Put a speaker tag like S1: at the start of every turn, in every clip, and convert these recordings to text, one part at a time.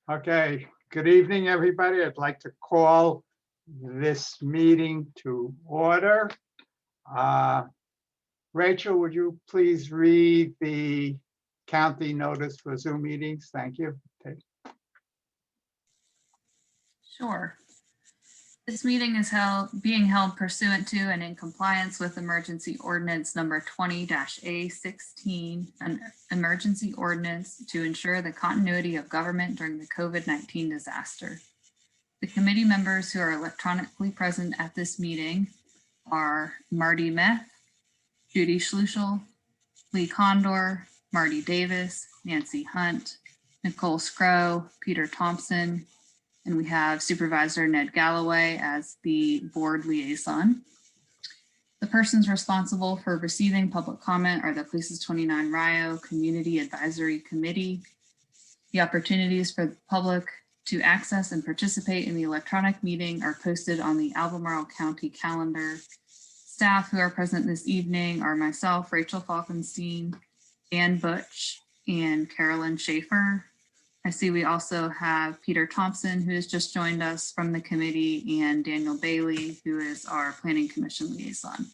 S1: Okay, good evening, everybody. I'd like to call this meeting to order. Rachel, would you please read the county notice for Zoom meetings? Thank you. Okay.
S2: Sure. This meeting is being held pursuant to and in compliance with emergency ordinance number 20-A16, an emergency ordinance to ensure the continuity of government during the COVID-19 disaster. The committee members who are electronically present at this meeting are Marty Meth, Judy Schluchel, Lee Condor, Marty Davis, Nancy Hunt, Nicole Scrow, Peter Thompson, and we have Supervisor Ned Galloway as the board liaison. The persons responsible for receiving public comment are the Places29 Rio Community Advisory Committee. The opportunities for the public to access and participate in the electronic meeting are posted on the Albemarle County calendar. Staff who are present this evening are myself, Rachel Falkenstein, Dan Butch, and Carolyn Schaefer. I see we also have Peter Thompson, who has just joined us from the committee, and Daniel Bailey, who is our Planning Commission liaison.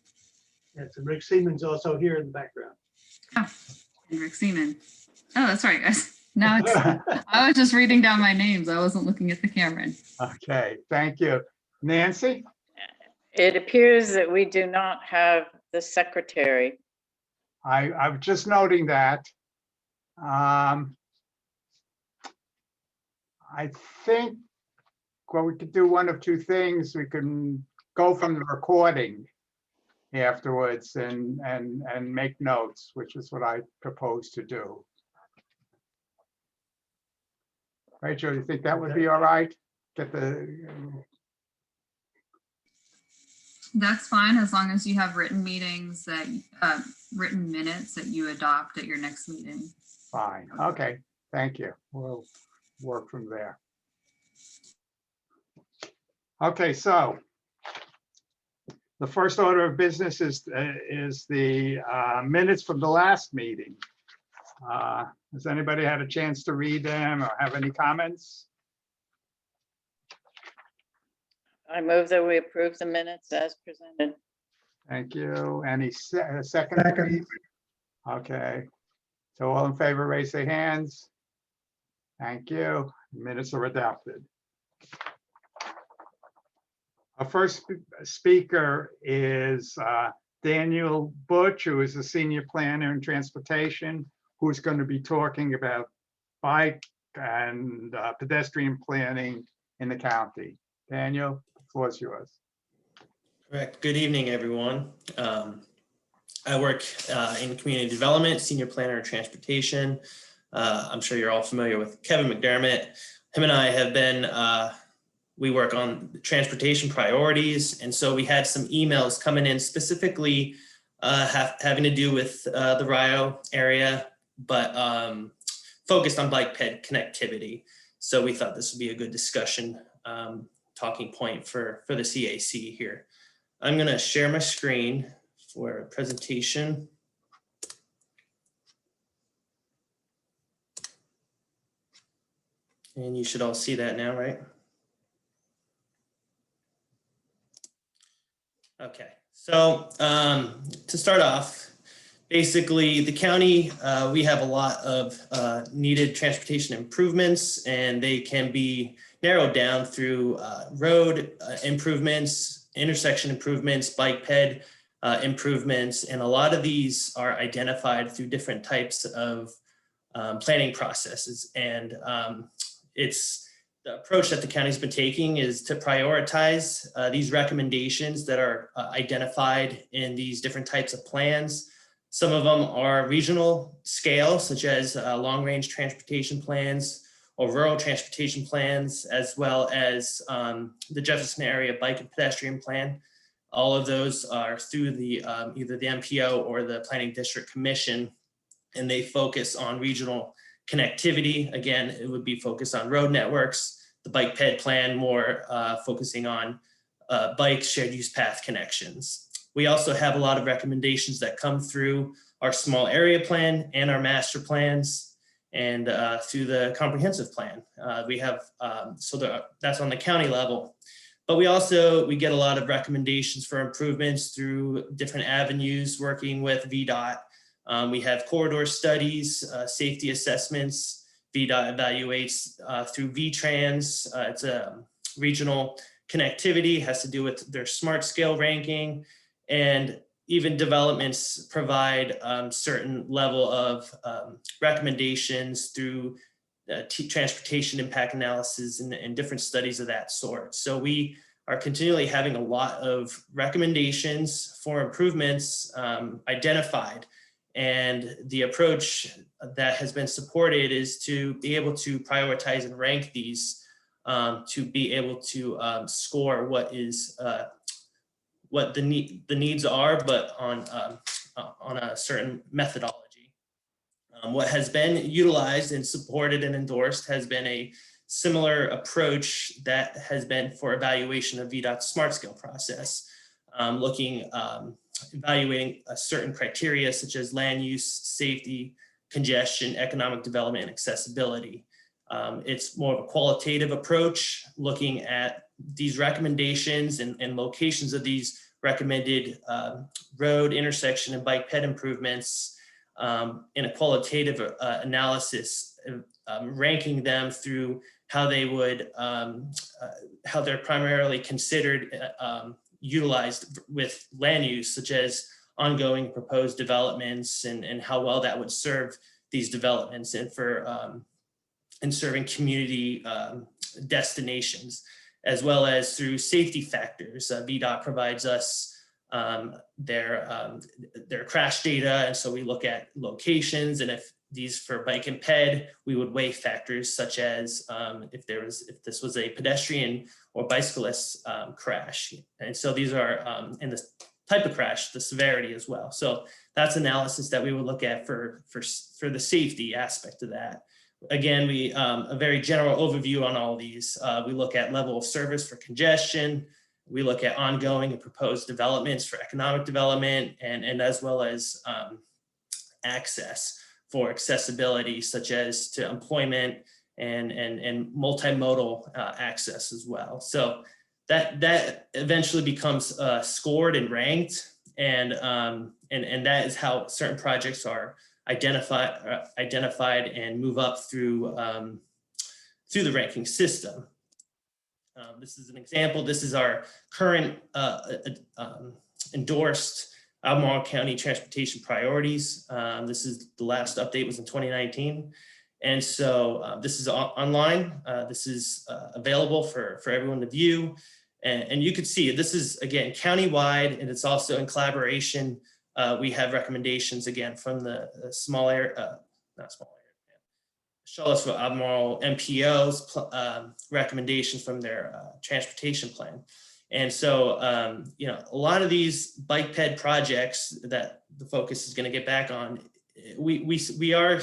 S3: Yes, and Rick Seaman's also here in the background.
S2: Oh, and Rick Seaman. Oh, that's right, guys. Now it's, I was just reading down my names. I wasn't looking at the camera.
S1: Okay, thank you. Nancy?
S4: It appears that we do not have the secretary.
S1: I'm just noting that. I think, well, we could do one of two things. We can go from the recording afterwards and make notes, which is what I propose to do. Rachel, you think that would be all right? Get the.
S2: That's fine, as long as you have written meetings that, written minutes that you adopt at your next meeting.
S1: Fine, okay, thank you. We'll work from there. Okay, so the first order of business is the minutes from the last meeting. Has anybody had a chance to read them or have any comments?
S4: I move that we approve the minutes as presented.
S1: Thank you. Any second, please? Okay, so all in favor, raise their hands. Thank you. Minutes are adopted. Our first speaker is Daniel Butch, who is a senior planner in transportation, who's going to be talking about bike and pedestrian planning in the county. Daniel, the floor is yours.
S5: Correct. Good evening, everyone. I work in community development, senior planner in transportation. I'm sure you're all familiar with Kevin McDermott. Him and I have been, we work on transportation priorities. And so we had some emails coming in specifically having to do with the Rio area, but focused on bike ped connectivity. So we thought this would be a good discussion talking point for the CAC here. I'm going to share my screen for a presentation. And you should all see that now, right? Okay, so to start off, basically the county, we have a lot of needed transportation improvements, and they can be narrowed down through road improvements, intersection improvements, bike ped improvements, and a lot of these are identified through different types of planning processes. And it's the approach that the county's been taking is to prioritize these recommendations that are identified in these different types of plans. Some of them are regional scale, such as long-range transportation plans or rural transportation plans, as well as the Jefferson Area Bike and Pedestrian Plan. All of those are through the either the MPO or the Planning District Commission, and they focus on regional connectivity. Again, it would be focused on road networks. The bike ped plan more focusing on bike shared use path connections. We also have a lot of recommendations that come through our small area plan and our master plans. and through the comprehensive plan. We have, that's on the county level. But we get a lot of recommendations for improvements through different avenues working with VDOT. We have corridor studies, safety assessments. VDOT evaluates through VTrans. It's a regional connectivity, has to do with their smart scale ranking, and even developments provide certain level of recommendations through transportation impact analysis and different studies of that sort. So we are continually having a lot of recommendations for improvements identified. And the approach that has been supported is to be able to prioritize and rank these to be able to score what is what the needs are, but on a certain methodology. What has been utilized and supported and endorsed has been a similar approach that has been for evaluation of VDOT's smart scale process, evaluating a certain criteria such as land use, safety, congestion, economic development, and accessibility. It's more of a qualitative approach, looking at these recommendations and locations of these recommended road, intersection, and bike ped improvements in a qualitative analysis, ranking them through how they would, how they're primarily considered utilized with land use, such as ongoing proposed developments and how well that would serve these developments and for and serving community destinations, as well as through safety factors. VDOT provides us their crash data, and so we look at locations, and if these for bike and ped, we would weigh factors such as if this was a pedestrian or bicyclist crash, and so these are and the type of crash, the severity as well. So that's analysis that we would look at for the safety aspect of that. Again, we a very general overview on all these. We look at level of service for congestion. We look at ongoing and proposed developments for economic development, and as well as access for accessibility, such as to employment and multimodal access as well. So that eventually becomes scored and ranked, and that is how certain projects are identified and move up through the ranking system. This is an example. This is our current endorsed Albemarle County transportation priorities. This is the last update was in 2019. And so this is online. This is available for everyone to view. And you could see this is, again, countywide, and it's also in collaboration. We have recommendations, again, from the Charlottesville Albemarle MPO's recommendations from their transportation plan. And so, a lot of these bike ped projects that the focus is going to get back on, we are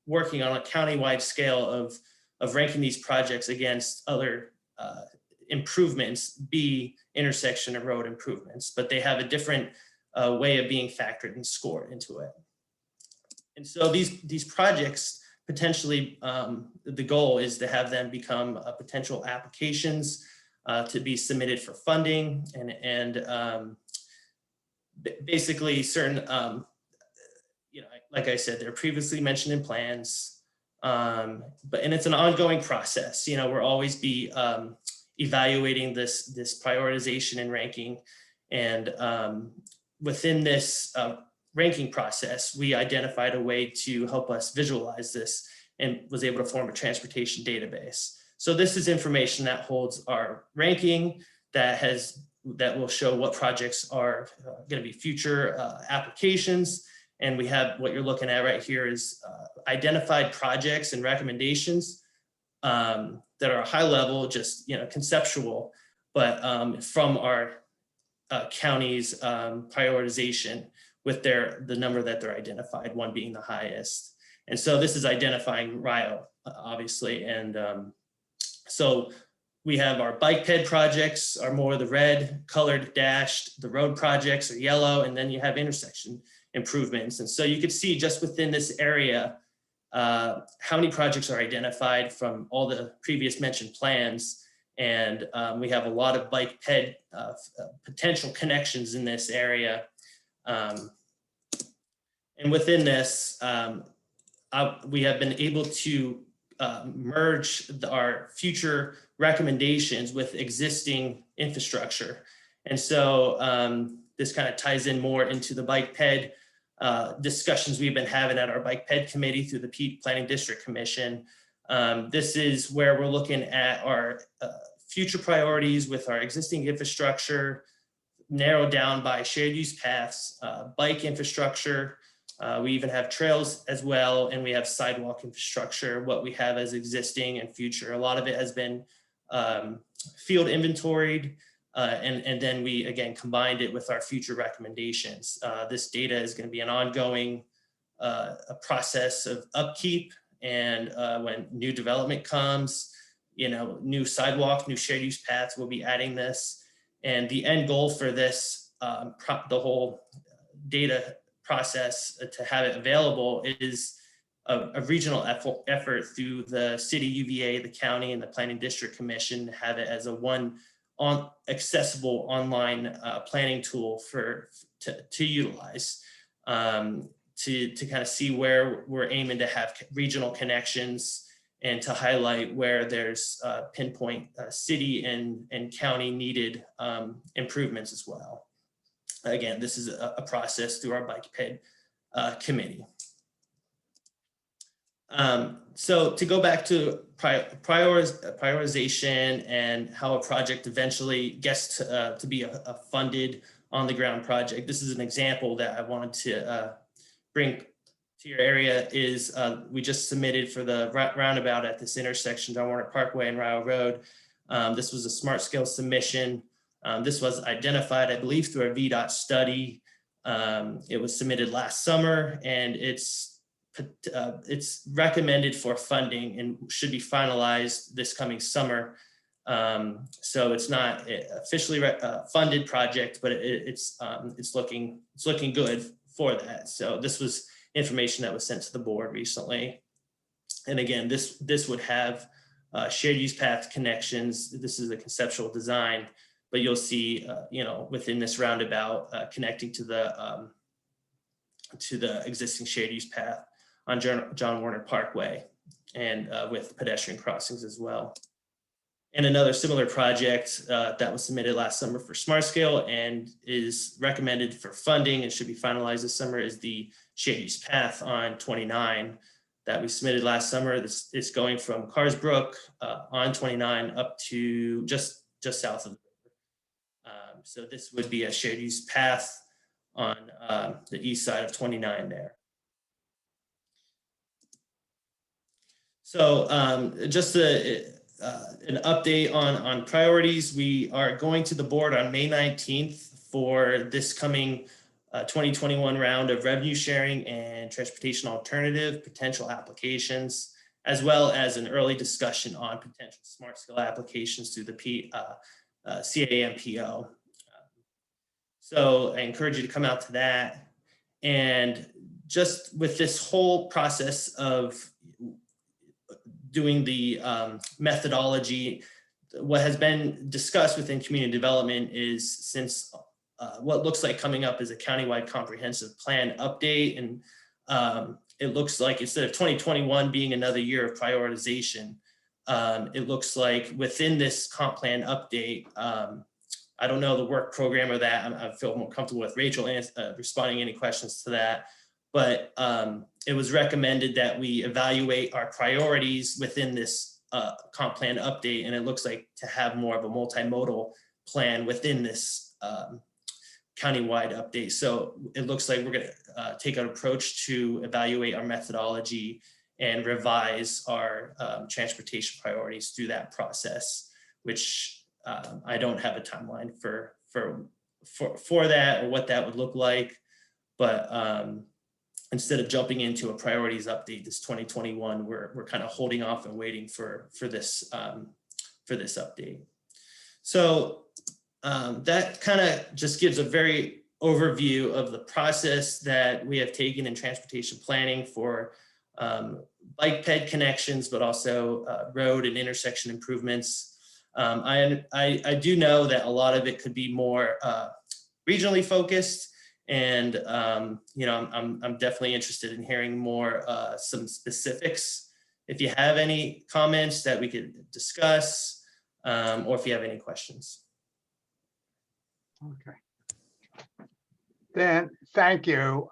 S5: working on a countywide scale of ranking these projects against other improvements, be intersection and road improvements, but they have a different way of being factored and scored into it. And so these projects potentially, the goal is to have them become potential applications to be submitted for funding, and basically certain, like I said, they're previously mentioned in plans, and it's an ongoing process. We'll always be evaluating this prioritization and ranking, and within this ranking process, we identified a way to help us visualize this and was able to form a transportation database. So this is information that holds our ranking that will show what projects are going to be future applications. And we have what you're looking at right here is identified projects and recommendations that are high level, just conceptual, but from our county's prioritization with the number that they're identified, one being the highest. And so this is identifying RIO, obviously. And so we have our bike ped projects are more the red colored dashed, the road projects are yellow, and then you have intersection improvements. And so you could see just within this area, how many projects are identified from all the previous mentioned plans. And we have a lot of bike ped potential connections in this area. And within this, we have been able to merge our future recommendations with existing infrastructure. And so this kind of ties in more into the bike ped discussions we've been having at our bike ped committee through the Planning District Commission. This is where we're looking at our future priorities with our existing infrastructure, narrowed down by shared use paths, bike infrastructure. We even have trails as well, and we have sidewalk infrastructure, what we have as existing and future. A lot of it has been field inventoried, and then we, again, combined it with our future recommendations. This data is going to be an ongoing a process of upkeep, and when new development comes, new sidewalk, new shared use paths, we'll be adding this. And the end goal for this, the whole data process to have it available is a regional effort through the city, UVA, the county, and the Planning District Commission to have it as a accessible online planning tool to utilize, to kind of see where we're aiming to have regional connections, and to highlight where there's pinpoint city and county needed improvements as well. Again, this is a process through our bike ped committee. So to go back to prioritization and how a project eventually gets to be a funded on the ground project. This is an example that I wanted to bring to your area. Is we just submitted for the roundabout at this intersection, John Warner Parkway and Ryle Road. This was a smart scale submission. This was identified, I believe, through a VDOT study. It was submitted last summer, and it's recommended for funding and should be finalized this coming summer. So it's not officially funded project, but it's looking good for that. So this was information that was sent to the board recently. And again, this would have shared use path connections. This is a conceptual design, but you'll see, within this roundabout connecting to the existing shared use path on John Warner Parkway, and with pedestrian crossings as well. And another similar project that was submitted last summer for Smart Scale and is recommended for funding and should be finalized this summer is the shared use path on 29 that we submitted last summer. This is going from Carsbrook on 29 up to just south of the river. So this would be a shared use path on the east side of 29 there. So just an update on priorities. We are going to the board on May 19th for this coming 2021 round of revenue sharing and transportation alternative potential applications, as well as an early discussion on potential smart scale applications through the CAMPO. So I encourage you to come out to that. And just with this whole process of doing the methodology, what has been discussed within community development is, since what looks like coming up is a countywide comprehensive plan update, and it looks like instead of 2021 being another year of prioritization, it looks like within this comp plan update, I don't know the work program or that. I feel more comfortable with Rachel responding any questions to that. But it was recommended that we evaluate our priorities within this comp plan update. And it looks like to have more of a multimodal plan within this countywide update. So it looks like we're going to take an approach to evaluate our methodology and revise our transportation priorities through that process, which I don't have a timeline for that or what that would look like. But instead of jumping into a priorities update this 2021, we're kind of holding off and waiting for this update. So that kind of just gives a very overview of the process that we have taken in transportation planning for bike ped connections, but also road and intersection improvements. I do know that a lot of it could be more regionally focused, and you know, I'm definitely interested in hearing more some specifics. If you have any comments that we could discuss, or if you have any questions.
S1: Okay. Dan, thank you.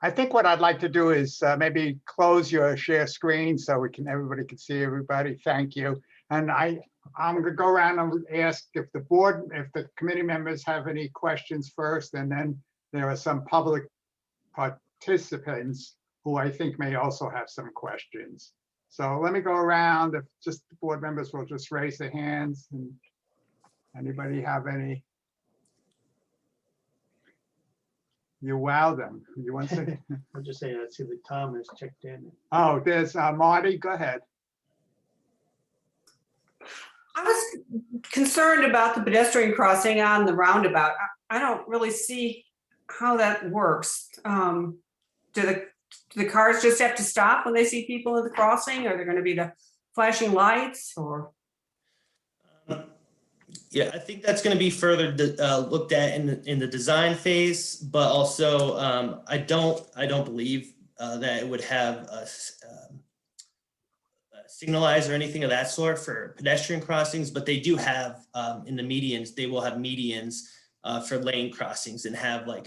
S1: I think what I'd like to do is maybe close your share screen so everybody can see everybody. Thank you. And I'm gonna go around and ask if the committee members have any questions first, and then there are some public participants who I think may also have some questions. So let me go around. If just the board members will just raise their hands, and anybody have any? You wow them. You want to say?
S3: I'm just saying, I see that Tom has checked in.
S1: Oh, there's Marty. Go ahead.
S6: I was concerned about the pedestrian crossing on the roundabout. I don't really see how that works. Do the cars just have to stop when they see people at the crossing? Are there going to be the flashing lights or?
S5: Yeah, I think that's going to be further looked at in the design phase, but also I don't believe that it would have a signalize or anything of that sort for pedestrian crossings, but they do have in the medians, they will have medians for lane crossings and have like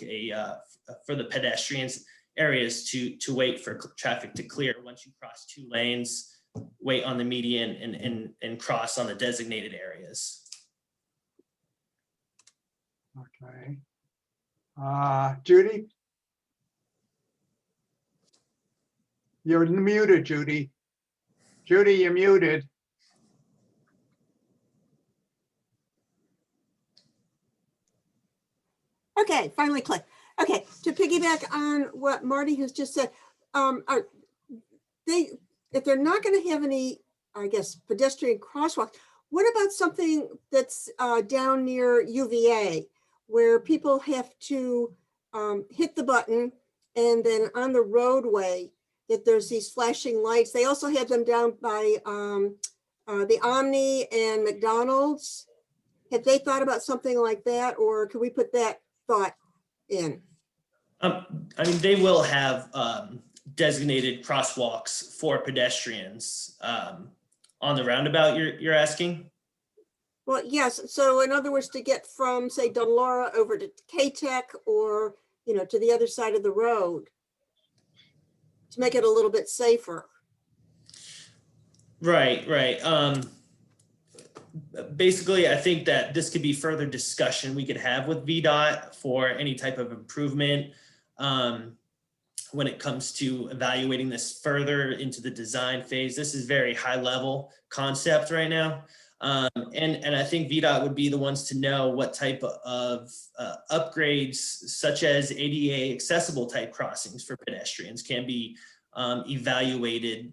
S5: for the pedestrians areas to wait for traffic to clear. Once you cross 2 lanes, wait on the median and cross on the designated areas.
S1: Okay. Judy? You're muted, Judy. Judy, you're muted.
S7: Okay, finally clicked. Okay, to piggyback on what Marty has just said, if they're not going to have any, I guess, pedestrian crosswalks, what about something that's down near UVA, where people have to hit the button, and then on the roadway that there's these flashing lights? They also have them down by the Omni and McDonald's. Have they thought about something like that, or could we put that thought in?
S5: I mean, they will have designated crosswalks for pedestrians on the roundabout. You're asking?
S7: Well, yes. So in other words, to get from, say, Dunlora over to K-Tech, or, you know, to the other side of the road, to make it a little bit safer.
S5: Right. Basically, I think that this could be further discussion we could have with VDOT for any type of improvement when it comes to evaluating this further into the design phase. This is very high level concept right now. And I think VDOT would be the ones to know what type of upgrades, such as ADA accessible type crossings for pedestrians, can be evaluated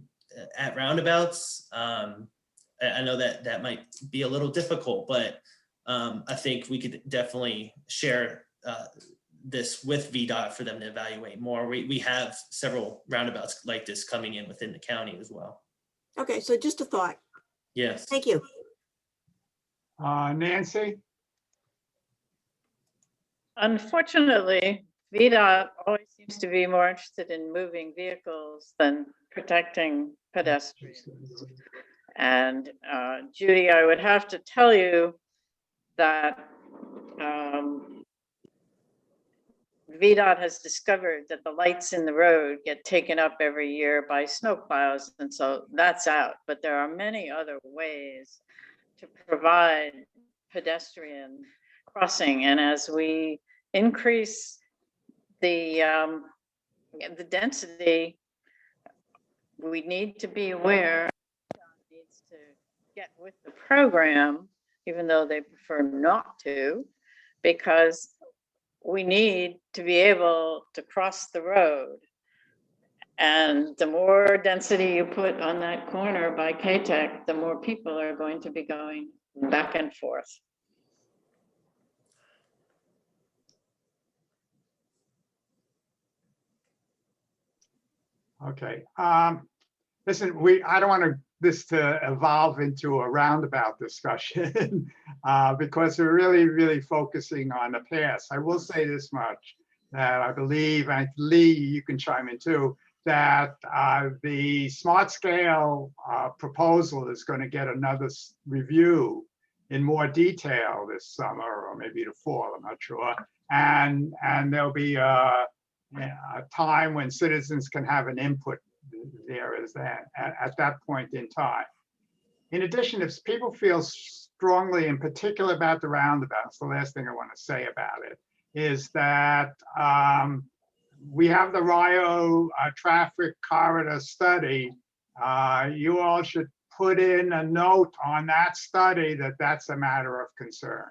S5: at roundabouts. I know that might be a little difficult, but I think we could definitely share this with VDOT for them to evaluate more. We have several roundabouts like this coming in within the county as well.
S7: Okay, so just a thought.
S5: Yes.
S7: Thank you.
S1: Nancy?
S4: Unfortunately, VDOT always seems to be more interested in moving vehicles than protecting pedestrians. And Judy, I would have to tell you that VDOT has discovered that the lights in the road get taken up every year by snowplows, and so that's out. But there are many other ways to provide pedestrian crossing, and as we increase the density, we need to be aware needs to get with the program, even though they prefer not to, because we need to be able to cross the road. And the more density you put on that corner by K-Tech, the more people are going to be going back and forth.
S1: Okay. Listen, I don't want this to evolve into a roundabout discussion because we're really focusing on the past. I will say this much, that I believe, and Lee, you can chime in too, that the smart scale proposal is going to get another review in more detail this summer or maybe the fall, I'm not sure. And there'll be a time when citizens can have an input there is that at that point in time. In addition, if people feel strongly in particular about the roundabouts, the last thing I want to say about it is that we have the Rio traffic corridor study. You all should put in a note on that study that that's a matter of concern.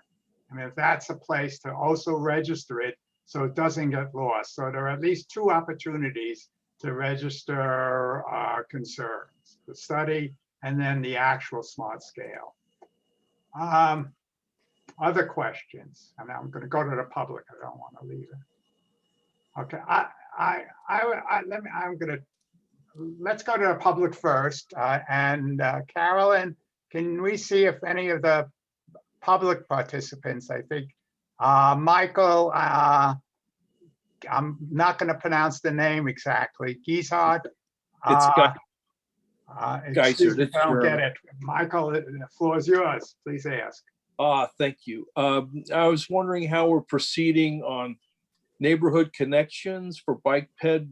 S1: I mean, if that's a place to also register it so it doesn't get lost. So there are at least two opportunities to register concerns, the study and then the actual smart scale. Other questions? I mean, I'm going to go to the public. I don't want to leave it. Okay, let's go to the public first. Carolyn, can we see if any of the public participants, I think, Michael, I'm not going to pronounce the name exactly. Gieshard.
S8: It's
S1: Excuse me if I don't
S8: German.
S1: get it. Michael, the floor is yours. Please ask.
S8: Thank you. I was wondering how we're proceeding on neighborhood connections for bike ped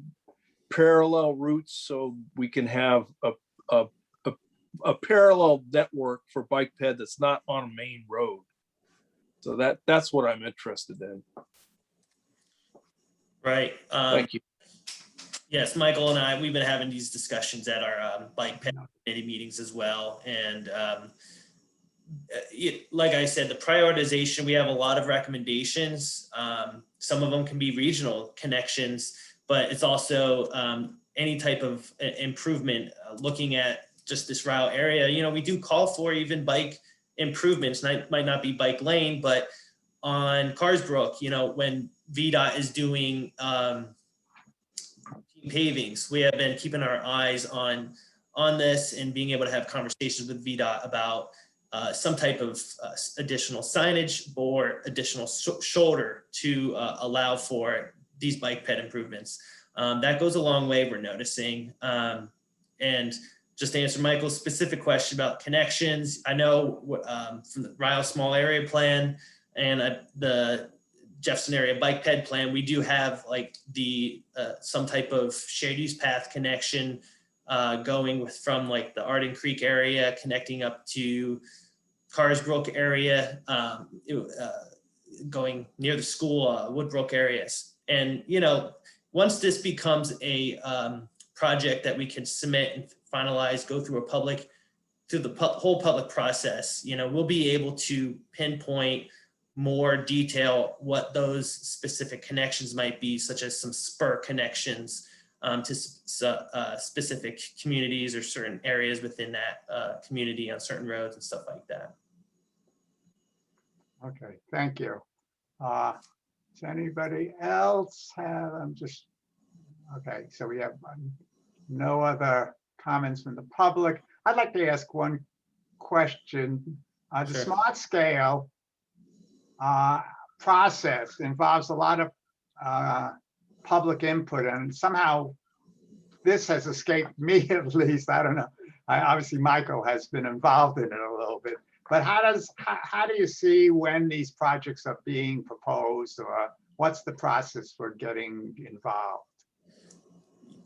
S8: parallel routes, so we can have a parallel network for bike ped that's not on a main road. So that's what I'm interested in.
S5: Right.
S8: Thank you.
S5: Yes, Michael and I, we've been having these discussions at our bike ped committee meetings as well. And like I said, the prioritization, we have a lot of recommendations. Some of them can be regional connections, but it's also any type of improvement looking at just this route area. You know, we do call for even bike improvements, might not be bike lane, but on Carsbrook, you know, when VDOT is doing pavings, we have been keeping our eyes on this and being able to have conversations with VDOT about some type of additional signage or additional shoulder to allow for these bike ped improvements. That goes a long way, we're noticing. And just to answer Michael's specific question about connections, I know from the Ryle Small Area Plan and the Jefferson Area Bike Ped Plan, we do have like the some type of shared use path connection going from like the Arden Creek area connecting up to Carsbrook area, going near the school, Woodbrook areas. And, you know, once this becomes a project that we can submit and finalize, go through the whole public process, you know, we'll be able to pinpoint more detail what those specific connections might be, such as some spur connections to specific communities or certain areas within that community on certain roads and stuff like that.
S1: Okay, thank you. Does anybody else have, okay, so we have no other comments from the public. I'd like to ask one question. The
S5: Sure.
S1: smart scale process involves a lot of public input, and somehow this has escaped me at least. I don't know. Obviously, Michael has been involved in it a little bit. But how do you see when these projects are being proposed, or what's the process for getting involved?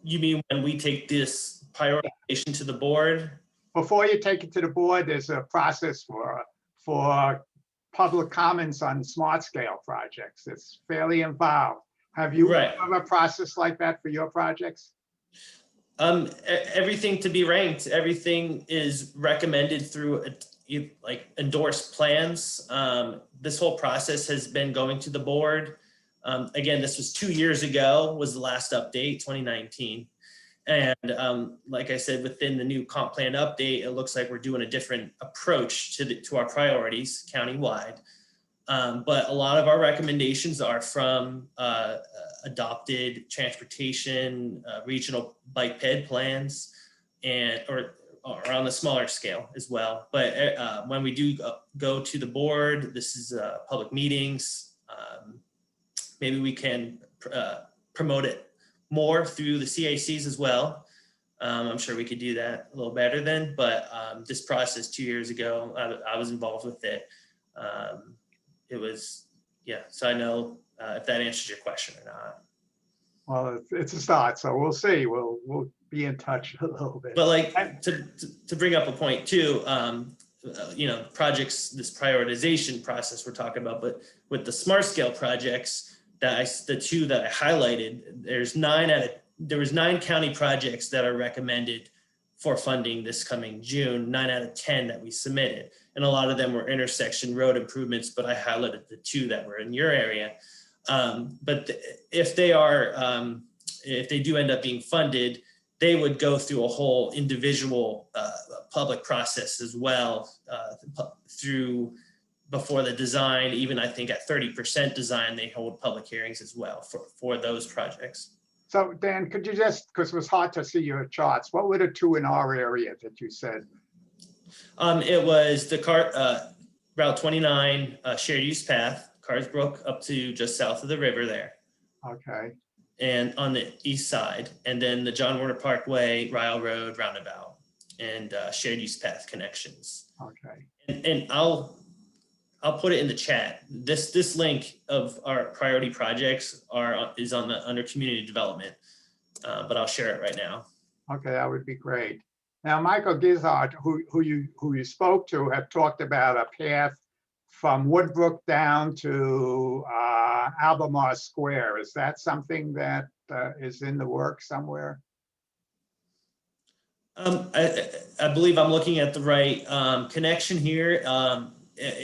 S5: You mean when we take this prioritization to the board?
S1: Before you take it to the board, there's a process for public comments on smart scale projects. It's fairly involved. Have you
S5: Right.
S1: have a process like that for your projects?
S5: Everything to be ranked, everything is recommended through like endorsed plans. This whole process has been going to the board. Again, this was 2 years ago, was the last update, 2019. And like I said, within the new comp plan update, it looks like we're doing a different approach to our priorities countywide. But a lot of our recommendations are from adopted transportation, regional bike ped plans, and or on the smaller scale as well. But when we do go to the board, this is public meetings. Maybe we can promote it more through the CACs as well. I'm sure we could do that a little better then, but this process 2 years ago, I was involved with it. It was, yeah, so I know if that answers your question or not.
S1: Well, it's a start, so we'll see. We'll be in touch a little bit.
S5: But like to bring up a point too, you know, projects, this prioritization process we're talking about, but with the smart scale projects the two that I highlighted, there was 9 county projects that are recommended for funding this coming June, 9 out of 10 that we submitted. And a lot of them were intersection road improvements, but I highlighted the 2 that were in your area. But if they do end up being funded, they would go through a whole individual public process as well through before the design. Even I think at 30% design, they hold public hearings as well for those projects.
S1: So Dan, could you just, because it was hard to see your charts, what were the 2 in our area that you said?
S5: It was the Route 29 shared use path, Carsbrook up to just south of the river there. Okay. And on the east side, and then the John Warner Parkway, Ryle Road roundabout, and shared use path connections. Okay. And I'll put it in the chat. This link of our priority projects is under community development, but I'll share it right now. Okay, that would be great. Now, Michael Gizzard, who you spoke to, have talked about a path from Woodbrook down to Albemarle Square. Is that something that is in the works somewhere? I believe I'm looking at the right connection here.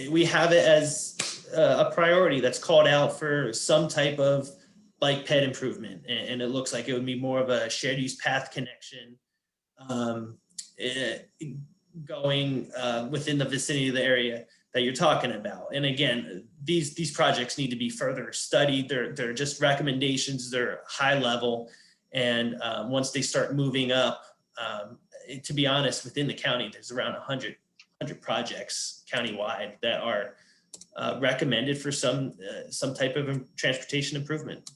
S5: We have it as a priority that's called out for some type of bike ped improvement, and it looks like it would be more of a shared use path connection going within the vicinity of the area that you're talking about. And again, these projects need to be further studied. They're just recommendations. They're high level, and once they start moving up, to be honest, within the county, there's around 100 projects countywide that are recommended for some type of transportation improvement.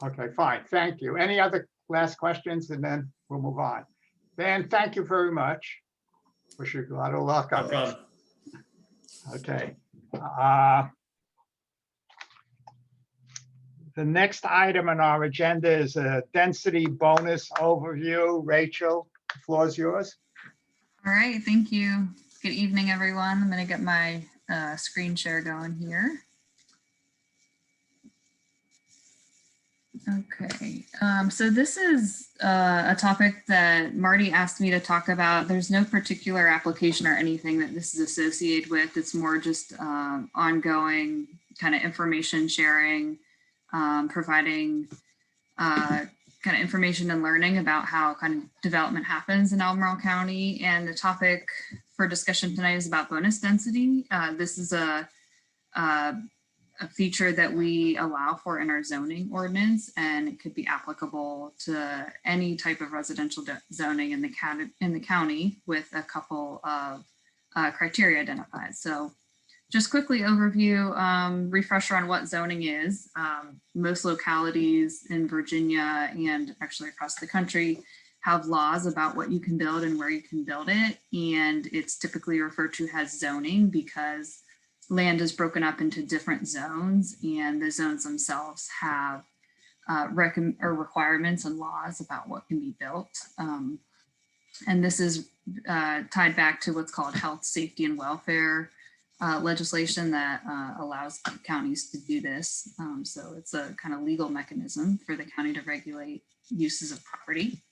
S5: Okay, fine. Thank you. Any other last questions, and then we'll move on. Dan, thank you very much. Wish you a lot of luck on this. Okay. The next item on our agenda is a density bonus overview. Rachel, the floor is yours.
S2: All right, thank you. Good evening, everyone. I'm going to get my screen share going here. Okay, so this is a topic that Marty asked me to talk about. There's no particular application or anything that this is associated with. It's more just ongoing kind of information sharing, providing kind of information and learning about how kind of development happens in Albemarle County. And the topic for discussion tonight is about bonus density. This is a feature that we allow for in our zoning ordinance, and it could be applicable to any type of residential zoning in the county with a couple of criteria identified. So just quickly overview, refresher on what zoning is. Most localities in Virginia and actually across the country have laws about what you can build and where you can build it. And it's typically referred to as zoning because land is broken up into different zones, and the zones themselves have requirements and laws about what can be built. And this is tied back to what's called health, safety, and welfare legislation that allows counties to do this. So it's a kind of legal mechanism for the county to regulate uses of property.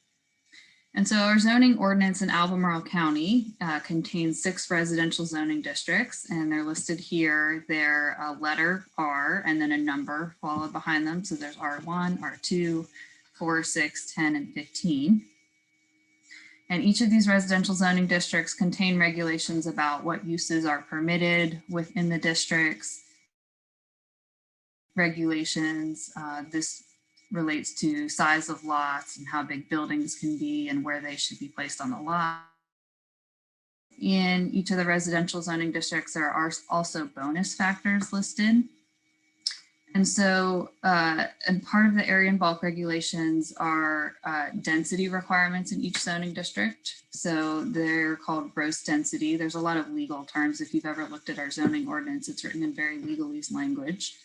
S2: And so our zoning ordinance in Albemarle County contains 6 residential zoning districts, and they're listed here. They're a letter R and then a number followed behind them. So there's R1, R2, 4, 6, 10, and 15. And each of these residential zoning districts contain regulations about what uses are permitted within the districts. Regulations, this relates to size of lots and how big buildings can be and where they should be placed on the lot. In each of the residential zoning districts, there are also bonus factors listed. And so, and part of the area and bulk regulations are density requirements in each zoning district. So they're called gross density. There's a lot of legal terms. If you've ever looked at our zoning ordinance, it's written in very legalese language.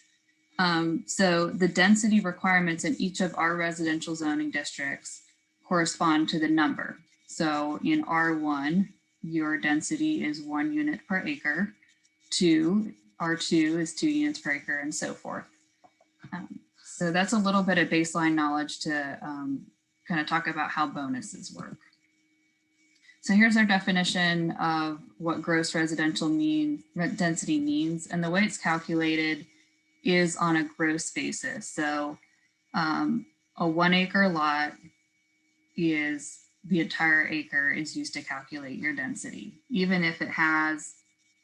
S2: So the density requirements in each of our residential zoning districts correspond to the number. So in R1, your density is 1 unit per acre. R2 is 2 units per acre, and so forth. So that's a little bit of baseline knowledge to kind of talk about how bonuses work. So here's our definition of what gross residential density means. And the way it's calculated is on a gross basis. So a 1 acre lot is the entire acre is used to calculate your density. Even if it has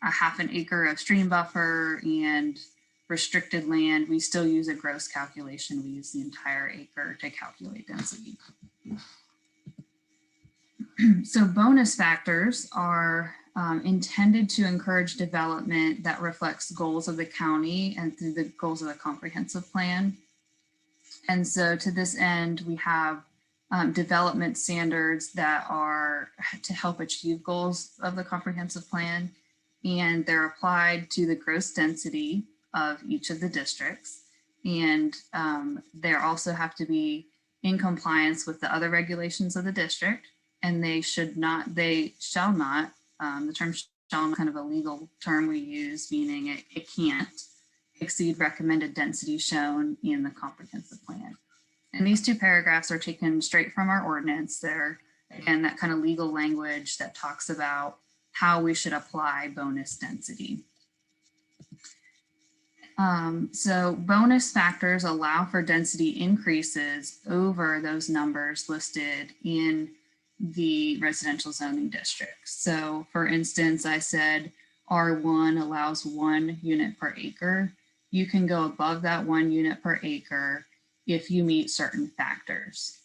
S2: a 1/2 acre of stream buffer and restricted land, we still use a gross calculation. We use the entire acre to calculate density. So bonus factors are intended to encourage development that reflects goals of the county and through the goals of the comprehensive plan. And so to this end, we have development standards that are to help achieve goals of the comprehensive plan, and they're applied to the gross density of each of the districts. And they also have to be in compliance with the other regulations of the district, and they shall not, the term shall, kind of a legal term we use, meaning it can't exceed recommended density shown in the comprehensive plan. And these 2 paragraphs are taken straight from our ordinance. They're, again, that kind of legal language that talks about how we should apply bonus density. So bonus factors allow for density increases over those numbers listed in the residential zoning districts. So for instance, I said R1 allows 1 unit per acre. You can go above that 1 unit per acre if you meet certain factors.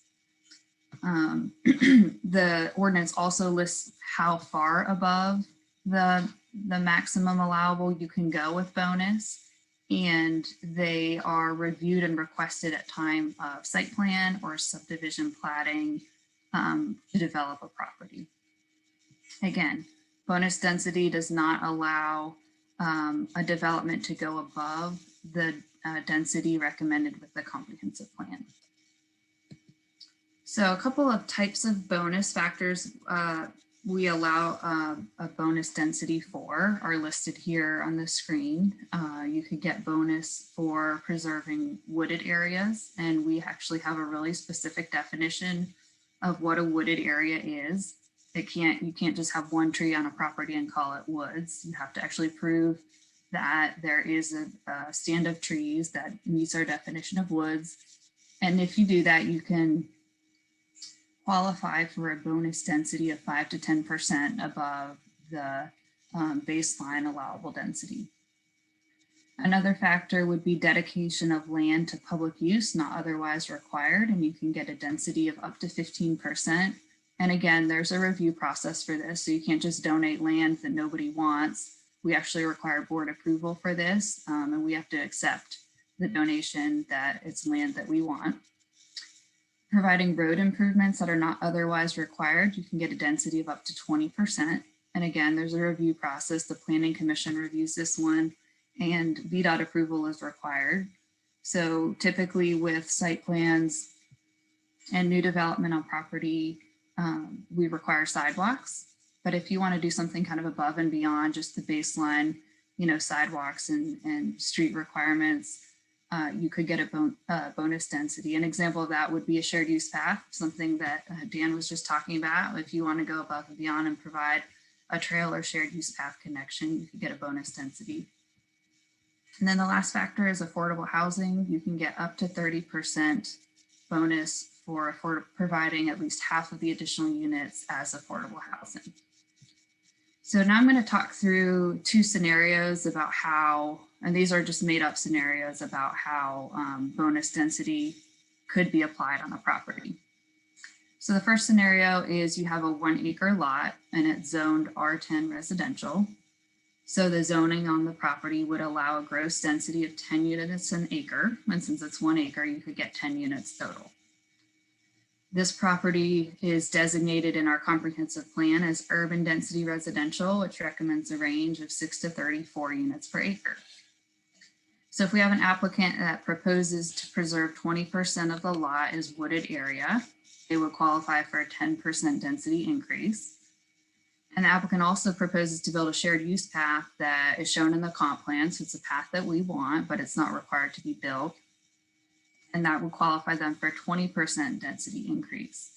S2: The ordinance also lists how far above the maximum allowable you can go with bonus, and they are reviewed and requested at time of site plan or subdivision platting to develop a property. Again, bonus density does not allow a development to go above the density recommended with the comprehensive plan. So a couple of types of bonus factors we allow a bonus density for are listed here on the screen. You could get bonus for preserving wooded areas, and we actually have a really specific definition of what a wooded area is. You can't just have 1 tree on a property and call it woods. You have to actually prove that there is a stand of trees that meets our definition of woods. And if you do that, you can qualify for a bonus density of 5 to 10% above the baseline allowable density. Another factor would be dedication of land to public use, not otherwise required, and you can get a density of up to 15%. And again, there's a review process for this, so you can't just donate land that nobody wants. We actually require board approval for this, and we have to accept the donation that it's land that we want. Providing road improvements that are not otherwise required, you can get a density of up to 20%. And again, there's a review process. The Planning Commission reviews this one, and VDOT approval is required. So typically with site plans and new development on property, we require sidewalks. But if you want to do something kind of above and beyond just the baseline, sidewalks and street requirements, you could get a bonus density. An example of that would be a shared use path, something that Dan was just talking about. If you want to go above and beyond and provide a trail or shared use path connection, you could get a bonus density. And then the last factor is affordable housing. You can get up to 30% bonus for providing at least half of the additional units as affordable housing. So now I'm going to talk through two scenarios about how, and these are just made up scenarios about how bonus density could be applied on a property. So the first scenario is you have a 1 acre lot and it's zoned R10 residential. So the zoning on the property would allow a gross density of 10 units an acre. And since it's 1 acre, you could get 10 units total. This property is designated in our comprehensive plan as urban density residential, which recommends a range of 6 to 34 units per acre. So if we have an applicant that proposes to preserve 20% of the lot as wooded area, they would qualify for a 10% density increase. And the applicant also proposes to build a shared use path that is shown in the comp plan. So it's a path that we want, but it's not required to be built. And that would qualify them for a 20% density increase.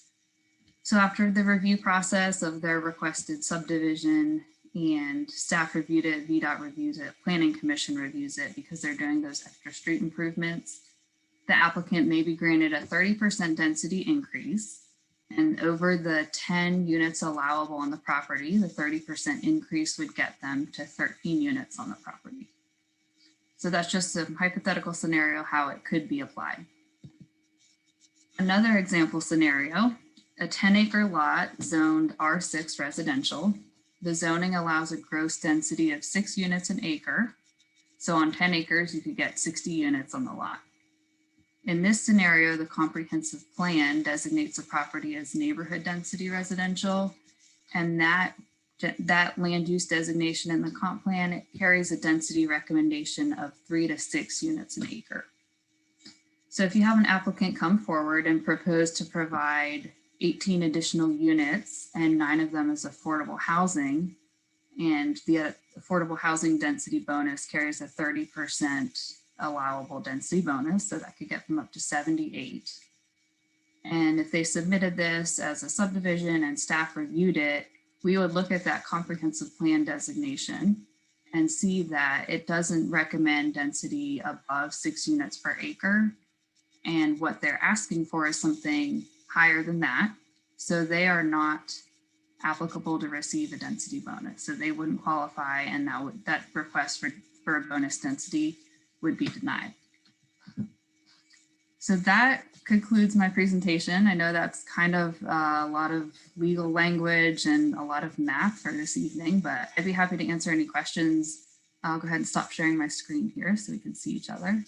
S2: So after the review process of their requested subdivision and staff reviewed it, VDOT reviews it, Planning Commission reviews it because they're doing those extra street improvements, the applicant may be granted a 30% density increase. And over the 10 units allowable on the property, the 30% increase would get them to 13 units on the property. So that's just a hypothetical scenario how it could be applied. Another example scenario, a 10 acre lot zoned R6 residential. The zoning allows a gross density of 6 units an acre. So on 10 acres, you could get 60 units on the lot. In this scenario, the comprehensive plan designates the property as neighborhood density residential, and that land use designation in the comp plan, it carries a density recommendation of 3 to 6 units an acre. So if you have an applicant come forward and propose to provide 18 additional units and 9 of them as affordable housing, and the affordable housing density bonus carries a 30% allowable density bonus, so that could get them up to 78. And if they submitted this as a subdivision and staff reviewed it, we would look at that comprehensive plan designation and see that it doesn't recommend density above 6 units per acre. And what they're asking for is something higher than that. So they are not applicable to receive a density bonus. So they wouldn't qualify, and that request for a bonus density would be denied. So that concludes my presentation. I know that's kind of a lot of legal language and a lot of math for this evening, but I'd be happy to answer any questions. I'll go ahead and stop sharing my screen here so we can see each other.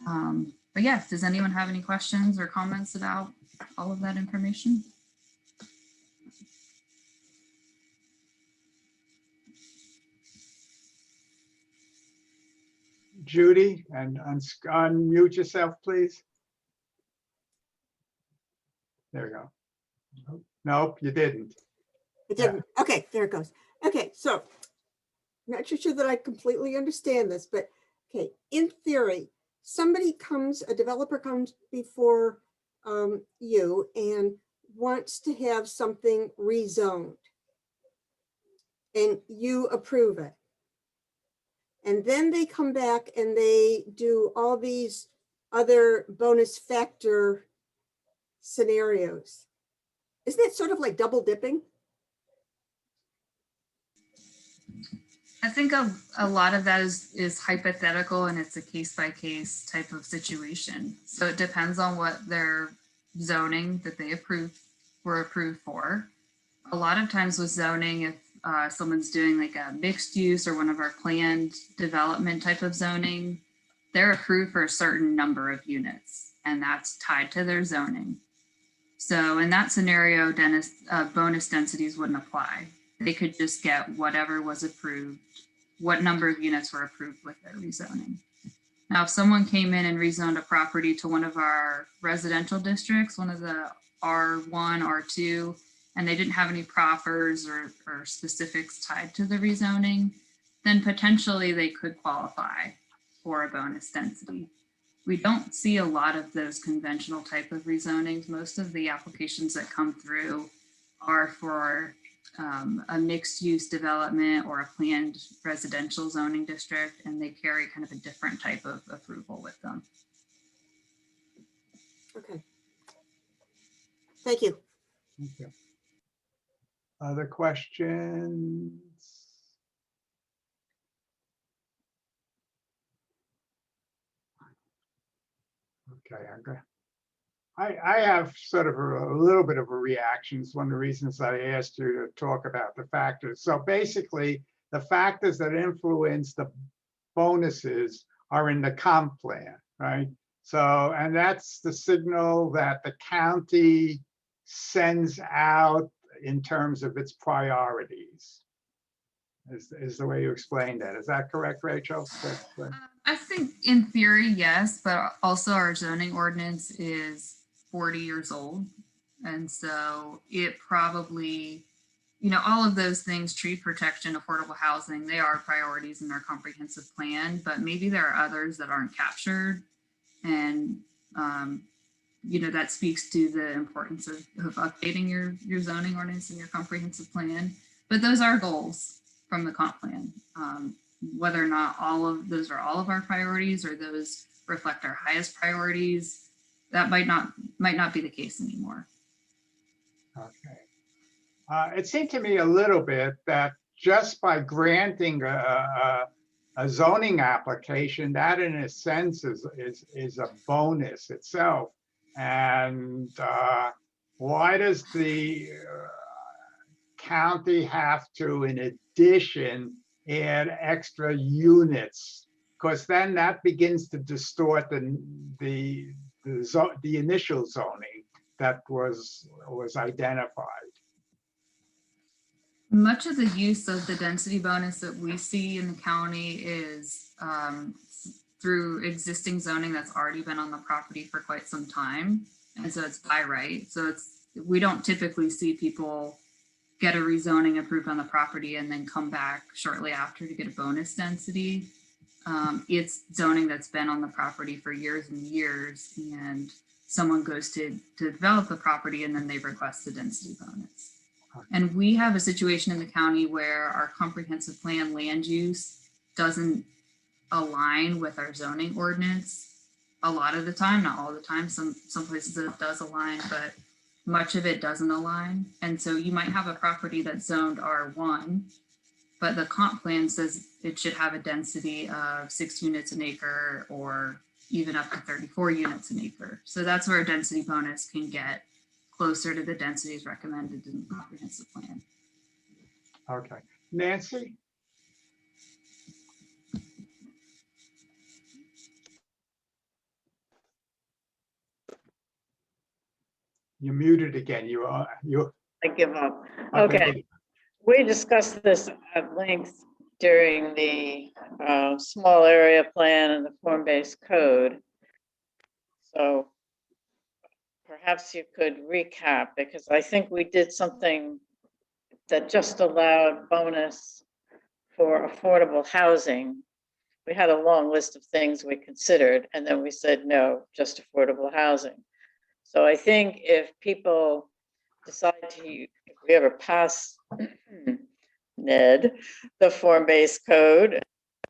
S2: But yeah, does anyone have any questions or comments about all of that information?
S1: Judy, and unmute yourself, please. There we go. Nope, you didn't.
S7: It didn't. Okay, there it goes. Okay, so I'm not sure that I completely understand this, but okay, in theory, a developer comes before you and wants to have something rezoned, and you approve it. And then they come back and they do all these other bonus factor scenarios. Isn't it sort of like double dipping?
S2: I think a lot of that is hypothetical, and it's a case-by-case type of situation. So it depends on what their zoning that they were approved for. A lot of times with zoning, if someone's doing like a mixed use or one of our planned development type of zoning, they're approved for a certain number of units, and that's tied to their zoning. So in that scenario, bonus densities wouldn't apply. They could just get whatever was approved, what number of units were approved with their rezoning. Now, if someone came in and rezoned a property to one of our residential districts, one of the R1, R2, and they didn't have any proffers or specifics tied to the rezoning, then potentially they could qualify for a bonus density. We don't see a lot of those conventional type of rezonings. Most of the applications that come through are for a mixed use development or a planned residential zoning district, and they carry kind of a different type of approval with them.
S7: Okay. Thank you.
S1: Thank you. Other questions? Okay, I'm good. I have sort of a little bit of a reaction. It's one of the reasons I asked you to talk about the factors. So basically, the factors that influence the bonuses are in the comp plan, right? So, and that's the signal that the county sends out in terms of its priorities. Is the way you explained that. Is that correct, Rachel?
S2: I think in theory, yes, but also our zoning ordinance is 40 years old. And so it probably, all of those things, tree protection, affordable housing, they are priorities in our comprehensive plan, but maybe there are others that aren't captured. And, that speaks to the importance of updating your zoning ordinance and your comprehensive plan. But those are goals from the comp plan. Whether or not all of those are all of our priorities or those reflect our highest priorities, that might not be the case anymore.
S1: Okay. It seemed to me a little bit that just by granting a zoning application, that in a sense is a bonus itself. And why does the county have to, in addition, add extra units? Because then that begins to distort the initial zoning that was identified.
S2: Much of the use of the density bonus that we see in the county is through existing zoning that's already been on the property for quite some time. And so it's by right. So we don't typically see people get a rezoning approved on the property and then come back shortly after to get a bonus density. It's zoning that's been on the property for years and years, and someone goes to develop the property and then they request a density bonus. And we have a situation in the county where our comprehensive plan land use doesn't align with our zoning ordinance a lot of the time, not all the time. Some places it does align, but much of it doesn't align. And so you might have a property that's zoned R1, but the comp plan says it should have a density of 6 units an acre or even up to 34 units an acre. So that's where a density bonus can get closer to the densities recommended in the comprehensive plan.
S1: Okay, Nancy? You're muted again. You.
S4: I give up. Okay. We discussed this at length during the small area plan and the form-based code. So perhaps you could recap, because I think we did something that just allowed bonus for affordable housing. We had a long list of things we considered, and then we said, no, just affordable housing. So I think if people decide to, if we ever pass Ned, the form-based code,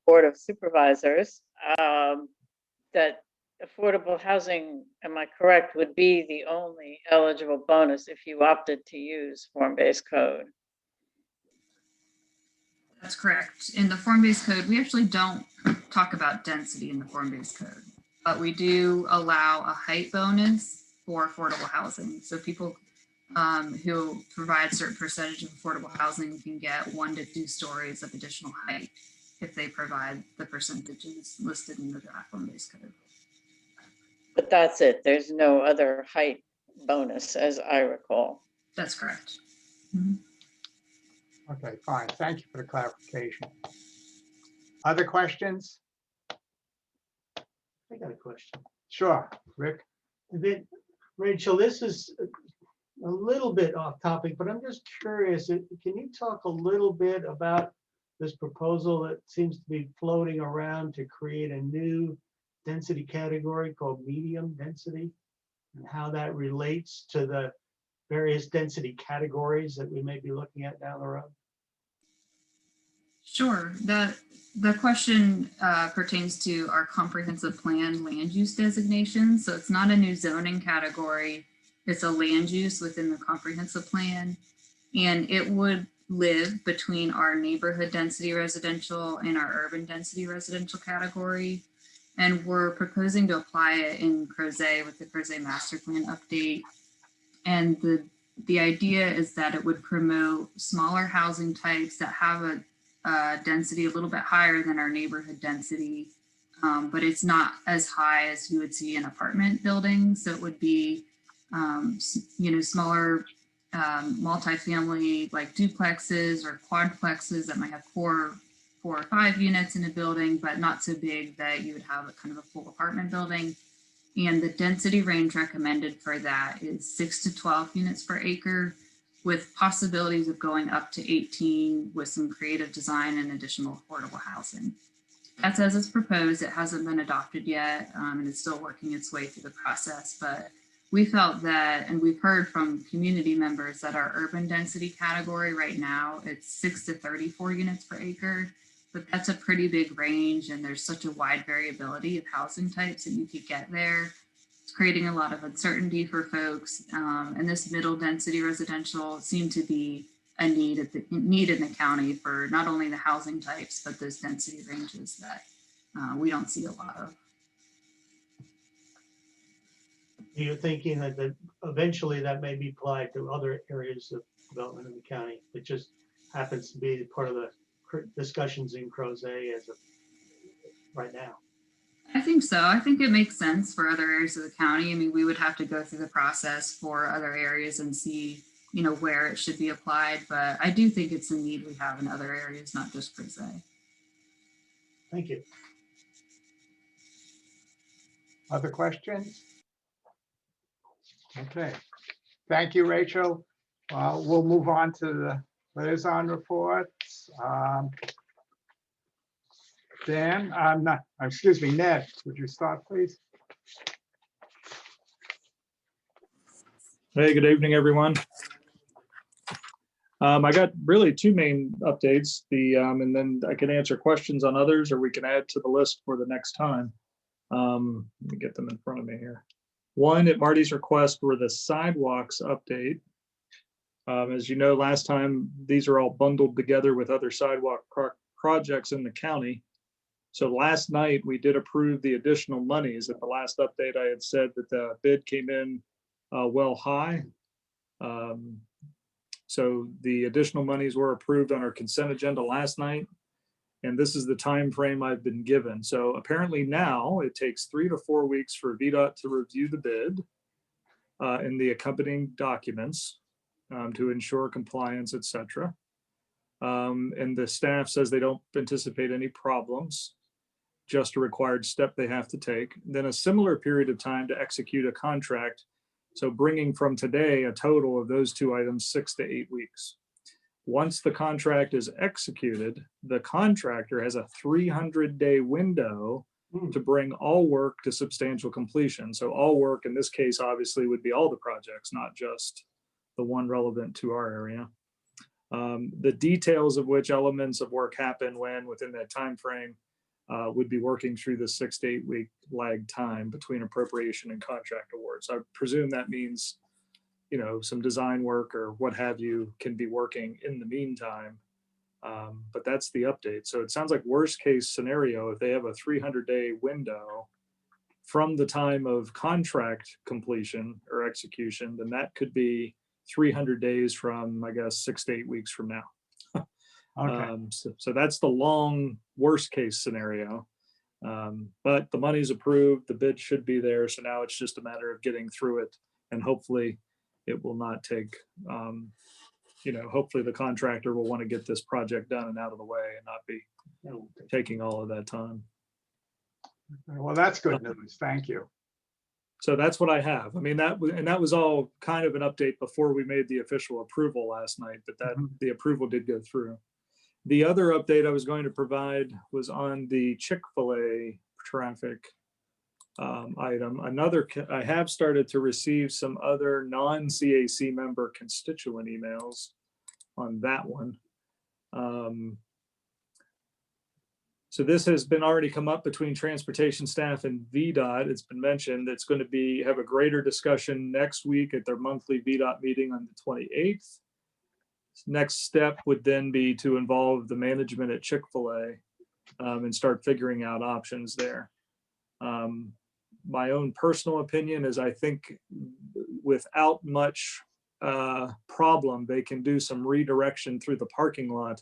S4: Board of Supervisors, that affordable housing, am I correct, would be the only eligible bonus if you opted to use form-based code.
S2: That's correct. In the form-based code, we actually don't talk about density in the form-based code, but we do allow a height bonus for affordable housing. So people who provide a certain percentage of affordable housing can get 1 to 2 stories of additional height if they provide the percentages listed in the draft form-based code.
S4: But that's it. There's no other height bonus, as I recall.
S2: That's correct.
S7: Mm-hmm.
S1: Okay, fine. Thank you for the clarification. Other questions?
S3: I got a question.
S1: Sure, Rick.
S3: Rachel, this is a little bit off topic, but I'm just curious. Can you talk a little bit about this proposal that seems to be floating around to create a new density category called medium density, and how that relates to the various density categories that we may be looking at down the road?
S2: Sure. The question pertains to our comprehensive plan land use designation. So it's not a new zoning category. It's a land use within the comprehensive plan, and it would live between our neighborhood density residential and our urban density residential category. And we're proposing to apply it in Crozet with the Crozet master plan update. And the idea is that it would promote smaller housing types that have a density a little bit higher than our neighborhood density, but it's not as high as you would see in apartment buildings. So it would be, smaller multifamily like duplexes or quadplexes that might have four or five units in a building, but not so big that you would have a kind of a full apartment building. And the density range recommended for that is 6 to 12 units per acre, with possibilities of going up to 18 with some creative design and additional affordable housing. That's as it's proposed. It hasn't been adopted yet, and it's still working its way through the process. But we felt that, and we've heard from community members, that our urban density category right now, it's 6 to 34 units per acre. But that's a pretty big range, and there's such a wide variability of housing types that you could get there. It's creating a lot of uncertainty for folks. And this middle density residential seemed to be a need in the county for not only the housing types, but those density ranges that we don't see a lot of.
S3: You're thinking that eventually that may be applied to other areas of development in the county. It just happens to be part of the discussions in Crozet as of right now.
S2: I think so. I think it makes sense for other areas of the county. I mean, we would have to go through the process for other areas and see, where it should be applied. But I do think it's a need we have in other areas, not just Crozet.
S3: Thank you.
S1: Other questions? Okay, thank you, Rachel. We'll move on to the liaison reports. Dan, Ned, would you start, please?
S9: Hey, good evening, everyone. I got really two main updates, and then I can answer questions on others, or we can add to the list for the next time. Let me get them in front of me here. One, at Marty's request, were the sidewalks update. As you know, last time, these are all bundled together with other sidewalk projects in the county. So last night, we did approve the additional monies. At the last update, I had said that the bid came in well high. So the additional monies were approved on our consent agenda last night. And this is the time frame I've been given. So apparently now it takes 3 to 4 weeks for VDOT to review the bid and the accompanying documents to ensure compliance, et cetera. And the staff says they don't anticipate any problems, just a required step they have to take. Then a similar period of time to execute a contract. So bringing from today a total of those two items 6 to 8 weeks. Once the contract is executed, the contractor has a 300-day window to bring all work to substantial completion. So all work in this case obviously would be all the projects, not just the one relevant to our area. The details of which elements of work happen when within that time frame would be working through the 6 to 8 week lag time between appropriation and contract awards. I presume that means, some design work or what have you can be working in the meantime. But that's the update. So it sounds like worst case scenario, if they have a 300-day window from the time of contract completion or execution, then that could be 300 days from, I guess, 6 to 8 weeks from now.
S1: Okay.
S9: So that's the long worst case scenario. But the money's approved, the bid should be there. So now it's just a matter of getting through it, and hopefully it will not take, hopefully the contractor will want to get this project done and out of the way and not be taking all of that time.
S1: Well, that's good news. Thank you.
S9: So that's what I have. I mean, that was all kind of an update before we made the official approval last night, but the approval did go through. The other update I was going to provide was on the Chick-fil-A traffic item. I have started to receive some other non-CAC member constituent emails on that one. So this has been already come up between transportation staff and VDOT. It's been mentioned it's going to have a greater discussion next week at their monthly VDOT meeting on the 28th. Next step would then be to involve the management at Chick-fil-A and start figuring out options there. My own personal opinion is I think without much problem, they can do some redirection through the parking lot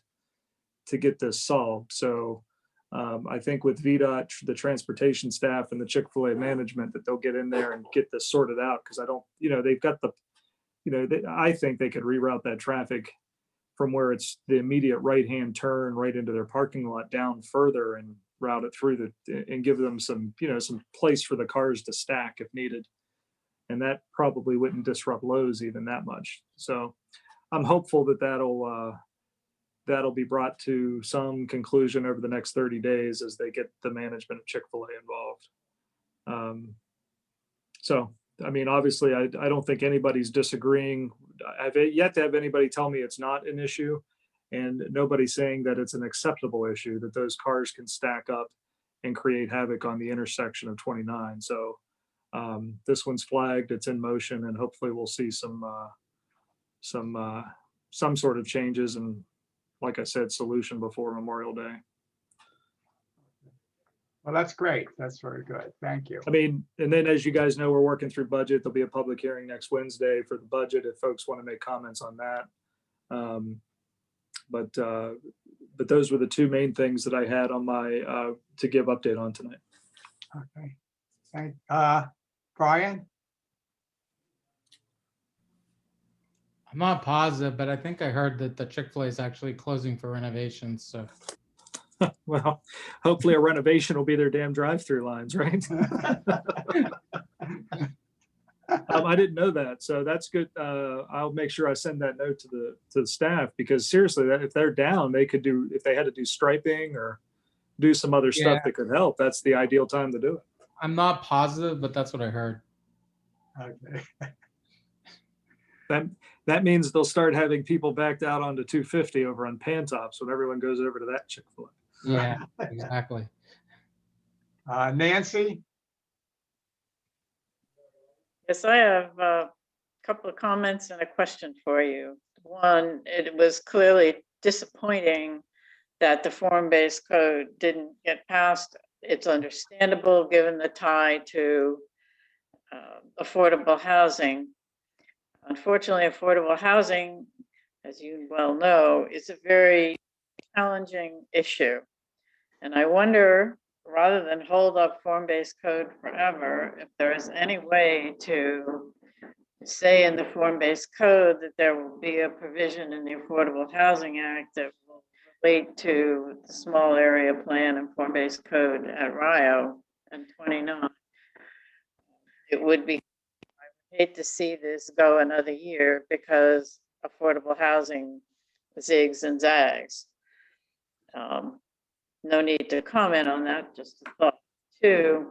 S9: to get this solved. So I think with VDOT, the transportation staff and the Chick-fil-A management, that they'll get in there and get this sorted out, because I don't, they've got the, I think they could reroute that traffic from where it's the immediate right-hand turn right into their parking lot down further and route it through and give them some, some place for the cars to stack if needed. And that probably wouldn't disrupt Lowe's even that much. So I'm hopeful that that'll be brought to some conclusion over the next 30 days as they get the management of Chick-fil-A involved. So, I mean, obviously, I don't think anybody's disagreeing. I've yet to have anybody tell me it's not an issue, and nobody's saying that it's an acceptable issue, that those cars can stack up and create havoc on the intersection of 29. So this one's flagged, it's in motion, and hopefully we'll see some sort of changes and, like I said, solution before Memorial Day.
S1: Well, that's great. That's very good. Thank you.
S9: I mean, and then as you guys know, we're working through budget. There'll be a public hearing next Wednesday for the budget if folks want to make comments on that. But those were the two main things that I had on my to give update on tonight.
S1: Okay. Brian?
S10: I'm not positive, but I think I heard that the Chick-fil-A is actually closing for renovations. So,
S9: Well, hopefully a renovation will be their damn drive-through lines, right? I didn't know that, so that's good. I'll make sure I send that note to the staff, because seriously, that if they're down, they could do, if they had to do striping or do some other stuff that could help. That's the ideal time to do it.
S10: I'm not positive, but that's what I heard.
S1: Okay.
S9: That means they'll start having people backed out onto 250 over on Pantops when everyone goes over to that Chick-fil-A.
S10: Yeah, exactly.
S1: Nancy?
S4: Yes, I have a couple of comments and a question for you. One, it was clearly disappointing that the form-based code didn't get passed. It's understandable given the tie to affordable housing. Unfortunately, affordable housing, as you well know, is a very challenging issue. And I wonder, rather than hold up form-based code forever, if there is any way to say in the form-based code that there will be a provision in the Affordable Housing Act that will relate to the small area plan and form-based code at Rio and 29. It would be, I would hate to see this go another year because affordable housing zigs and zags. No need to comment on that, just a thought. Two,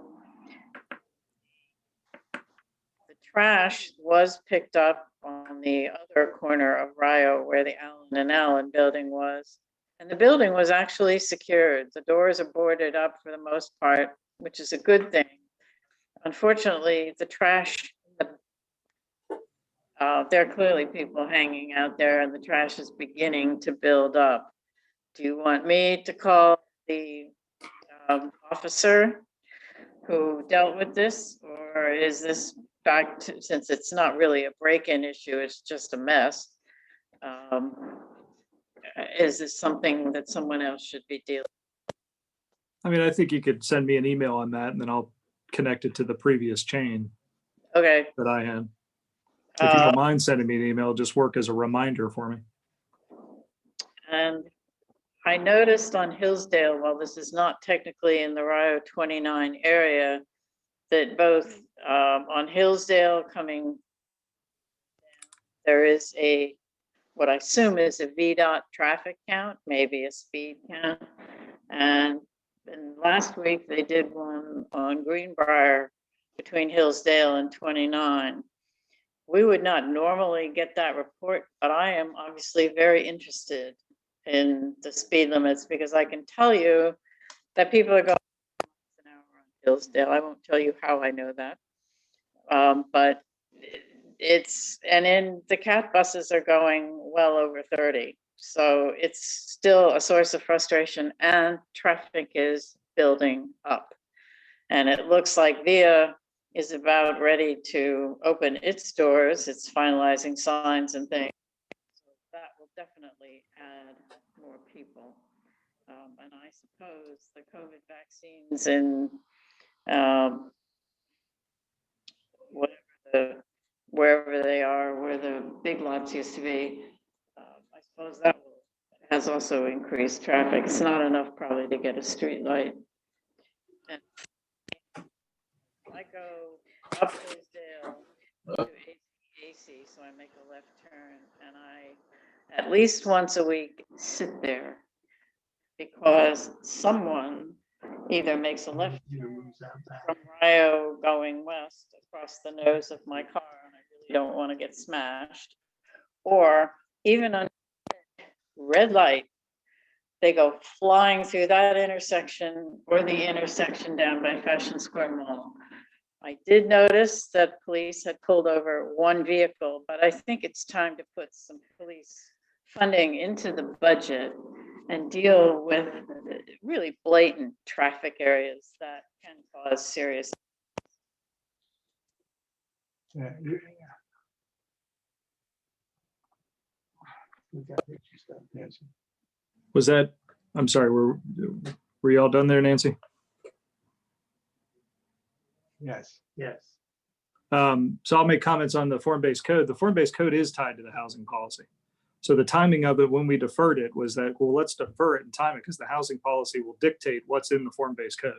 S4: the trash was picked up on the other corner of Rio where the Allen and Allen building was. And the building was actually secured. The doors are boarded up for the most part, which is a good thing. Unfortunately, the trash, there are clearly people hanging out there and the trash is beginning to build up. Do you want me to call the officer who dealt with this, or is this back to, since it's not really a break-in issue, it's just a mess? Is this something that someone else should be dealing with?
S9: I mean, I think you could send me an email on that and then I'll connect it to the previous chain
S4: Okay.
S9: that I had. If you don't mind sending me an email, just work as a reminder for me.
S4: And I noticed on Hillsdale, while this is not technically in the Rio 29 area, that both on Hillsdale coming, there is a, what I assume is a VDOT traffic count, maybe a speed count. And last week they did one on Greenbrier between Hillsdale and 29. We would not normally get that report, but I am obviously very interested in the speed limits, because I can tell you that people are going an hour on Hillsdale. I won't tell you how I know that. But and the cat buses are going well over 30. So it's still a source of frustration, and traffic is building up. And it looks like VIA is about ready to open its doors. It's finalizing signs and things. So that will definitely add more people. And I suppose the COVID vaccines and wherever they are, where the big lots used to be, I suppose that has also increased traffic. It's not enough probably to get a street light. And I go up Hillsdale to AC, so I make a left turn, and I at least once a week sit there because someone either makes a left turn from Rio going west across the nose of my car, and I really don't want to get smashed, or even on red light, they go flying through that intersection or the intersection down by Fashion Square Mall. I did notice that police had pulled over one vehicle, but I think it's time to put some police funding into the budget and deal with really blatant traffic areas that can cause serious.
S1: Yeah,
S9: Was that, I'm sorry, were you all done there, Nancy?
S1: Yes.
S3: Yes.
S9: So I'll make comments on the form-based code. The form-based code is tied to the housing policy. So the timing of it when we deferred it was that, well, let's defer it and time it because the housing policy will dictate what's in the form-based code.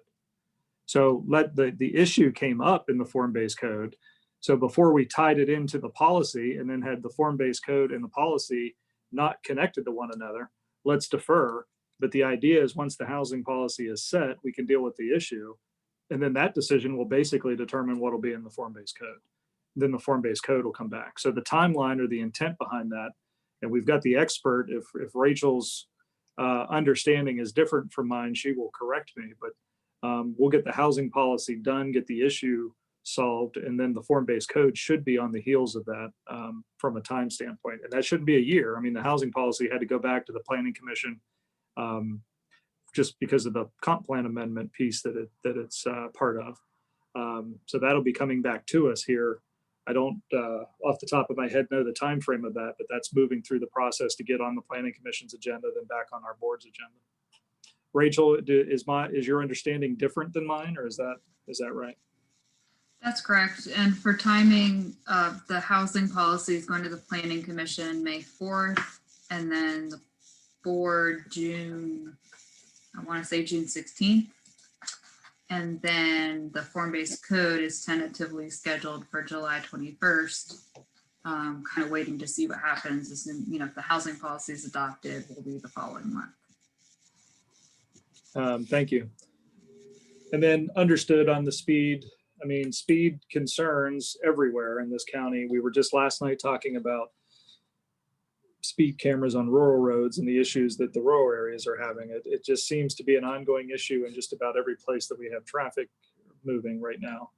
S9: So the issue came up in the form-based code. So before we tied it into the policy and then had the form-based code and the policy not connected to one another, let's defer. But the idea is once the housing policy is set, we can deal with the issue. And then that decision will basically determine what will be in the form-based code. Then the form-based code will come back. So the timeline or the intent behind that, and we've got the expert, if Rachel's understanding is different from mine, she will correct me, but we'll get the housing policy done, get the issue solved, and then the form-based code should be on the heels of that from a time standpoint. And that shouldn't be a year. I mean, the housing policy had to go back to the Planning Commission just because of the comp plan amendment piece that it's part of. So that'll be coming back to us here. I don't, off the top of my head, know the time frame of that, but that's moving through the process to get on the Planning Commission's agenda, then back on our board's agenda. Rachel, is your understanding different than mine, or is that right?
S2: That's correct. And for timing, the housing policy is going to the Planning Commission May 4th, and then the board June 16th. And then the form-based code is tentatively scheduled for July 21st. Kind of waiting to see what happens. If the housing policy is adopted, will be the following month.
S9: Thank you. And then understood on the speed. I mean, speed concerns everywhere in this county. We were just last night talking about speed cameras on rural roads and the issues that the rural areas are having. It just seems to be an ongoing issue in just about every place that we have traffic moving right now.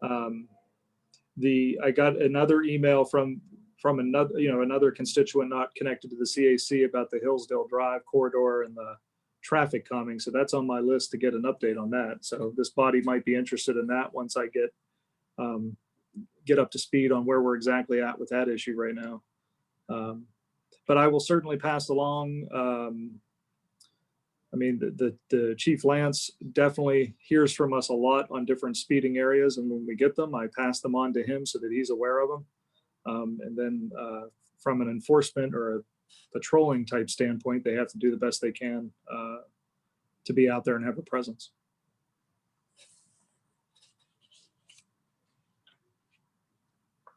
S9: I got another email from another constituent not connected to the CAC about the Hillsdale Drive corridor and the traffic calming. So that's on my list to get an update on that. So this body might be interested in that once I get up to speed on where we're exactly at with that issue right now. But I will certainly pass along. I mean, the Chief Lance definitely hears from us a lot on different speeding areas. And when we get them, I pass them on to him so that he's aware of them. And then from an enforcement or a patrolling type standpoint, they have to do the best they can to be out there and have a presence.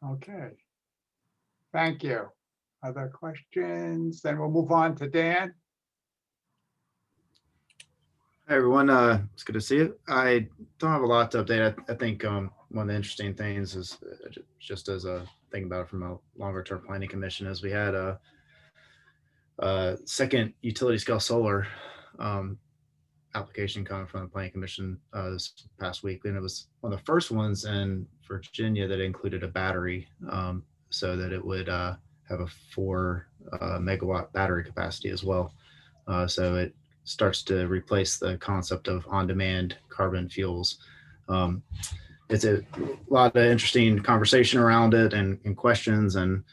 S1: Okay. Thank you. Other questions? Then we'll move on to Dan.
S11: Hi, everyone. It's good to see you. I don't have a lot to update. I think one of the interesting things is just as a thing about it from a longer term planning commission is we had a second utility scale solar application coming from the Planning Commission this past week, and it was one of the first ones in Virginia that included a battery, so that it would have a 4 megawatt battery capacity as well. So it starts to replace the concept of on-demand carbon fuels. It's a lot of interesting conversation around it and questions and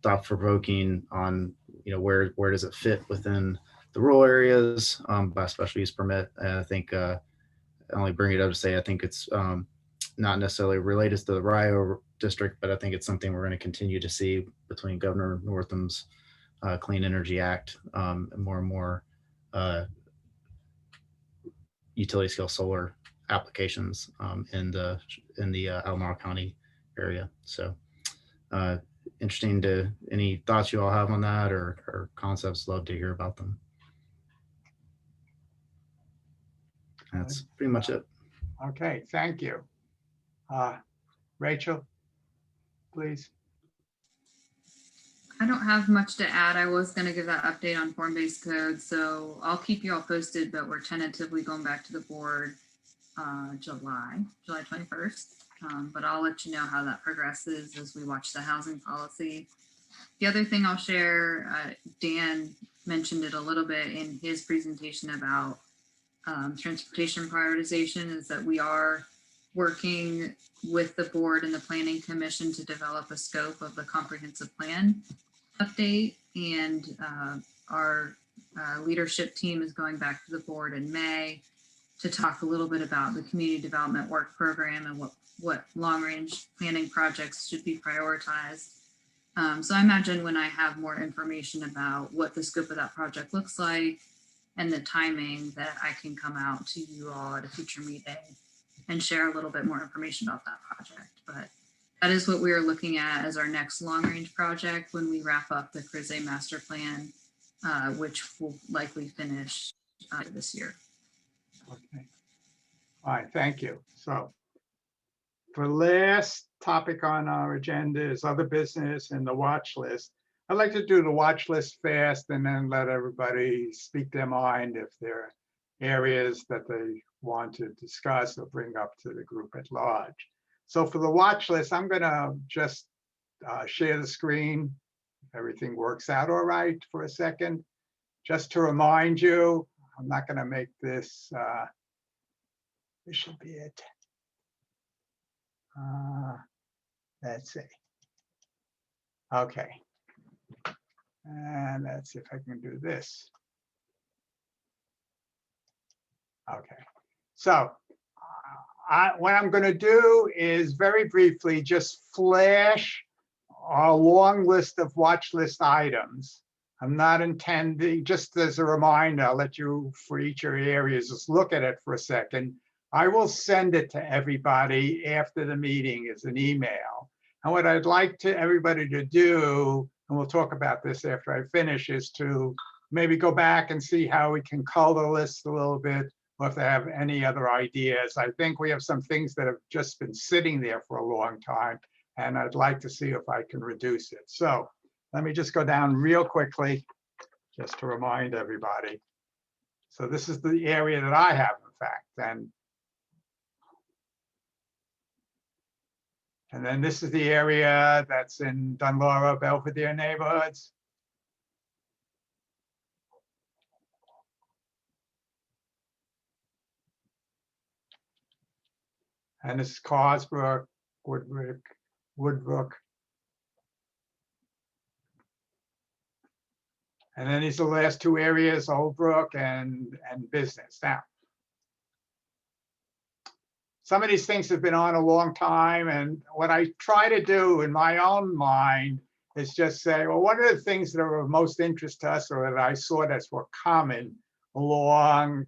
S11: thought-provoking on, where does it fit within the rural areas by special use permit. And I think I only bring it up to say I think it's not necessarily related to the Rio district, but I think it's something we're going to continue to see between Governor Northam's Clean Energy Act and more utility scale solar applications in the Albemarle County area. So interesting to any thoughts you all have on that or concepts, love to hear about them. That's pretty much it.
S1: Okay, thank you. Rachel, please.
S2: I don't have much to add. I was going to give that update on form-based code, so I'll keep you all posted, but we're tentatively going back to the board July 21st. But I'll let you know how that progresses as we watch the housing policy. The other thing I'll share, Dan mentioned it a little bit in his presentation about transportation prioritization, is that we are working with the board and the planning commission to develop a scope of the comprehensive plan update. And our leadership team is going back to the board in May to talk a little bit about the community development work program and what long range planning projects should be prioritized. So I imagine when I have more information about what the scope of that project looks like and the timing, that I can come out to you all at a future meeting and share a little bit more information about that project. But that is what we are looking at as our next long range project when we wrap up the CRISE master plan, which will likely finish this year.
S1: Okay. All right, thank you. So for last topic on our agenda is other business and the watch list. I'd like to do the watch list fast and then let everybody speak their mind if there are areas that they want to discuss or bring up to the group at large. So for the watch list, I'm gonna just share the screen. If everything works out all right for a second. Just to remind you, I'm not gonna make this, this should be it. Let's see. Okay. And let's see if I can do this. Okay. So what I'm going to do is very briefly just flash a long list of watch list items. I'm not intending, just as a reminder, I'll let you for each of your areas just look at it for a second. I will send it to everybody after the meeting as an email. And what I'd like to everybody to do, and we'll talk about this after I finish, is to maybe go back and see how we can color the list a little bit, or if they have any other ideas. I think we have some things that have just been sitting there for a long time, and I'd like to see if I can reduce it. So let me just go down real quickly, just to remind everybody. So this is the area that I have, in fact, and then this is the area that's in Dunlora, Belvedere neighborhoods. And this is Carsbrook, Woodbrook. And then these are the last two areas, Old Brook and Business. Now, some of these things have been on a long time, and what I try to do in my own mind is just say, well, what are the things that are of most interest to us, or that I saw that were common along,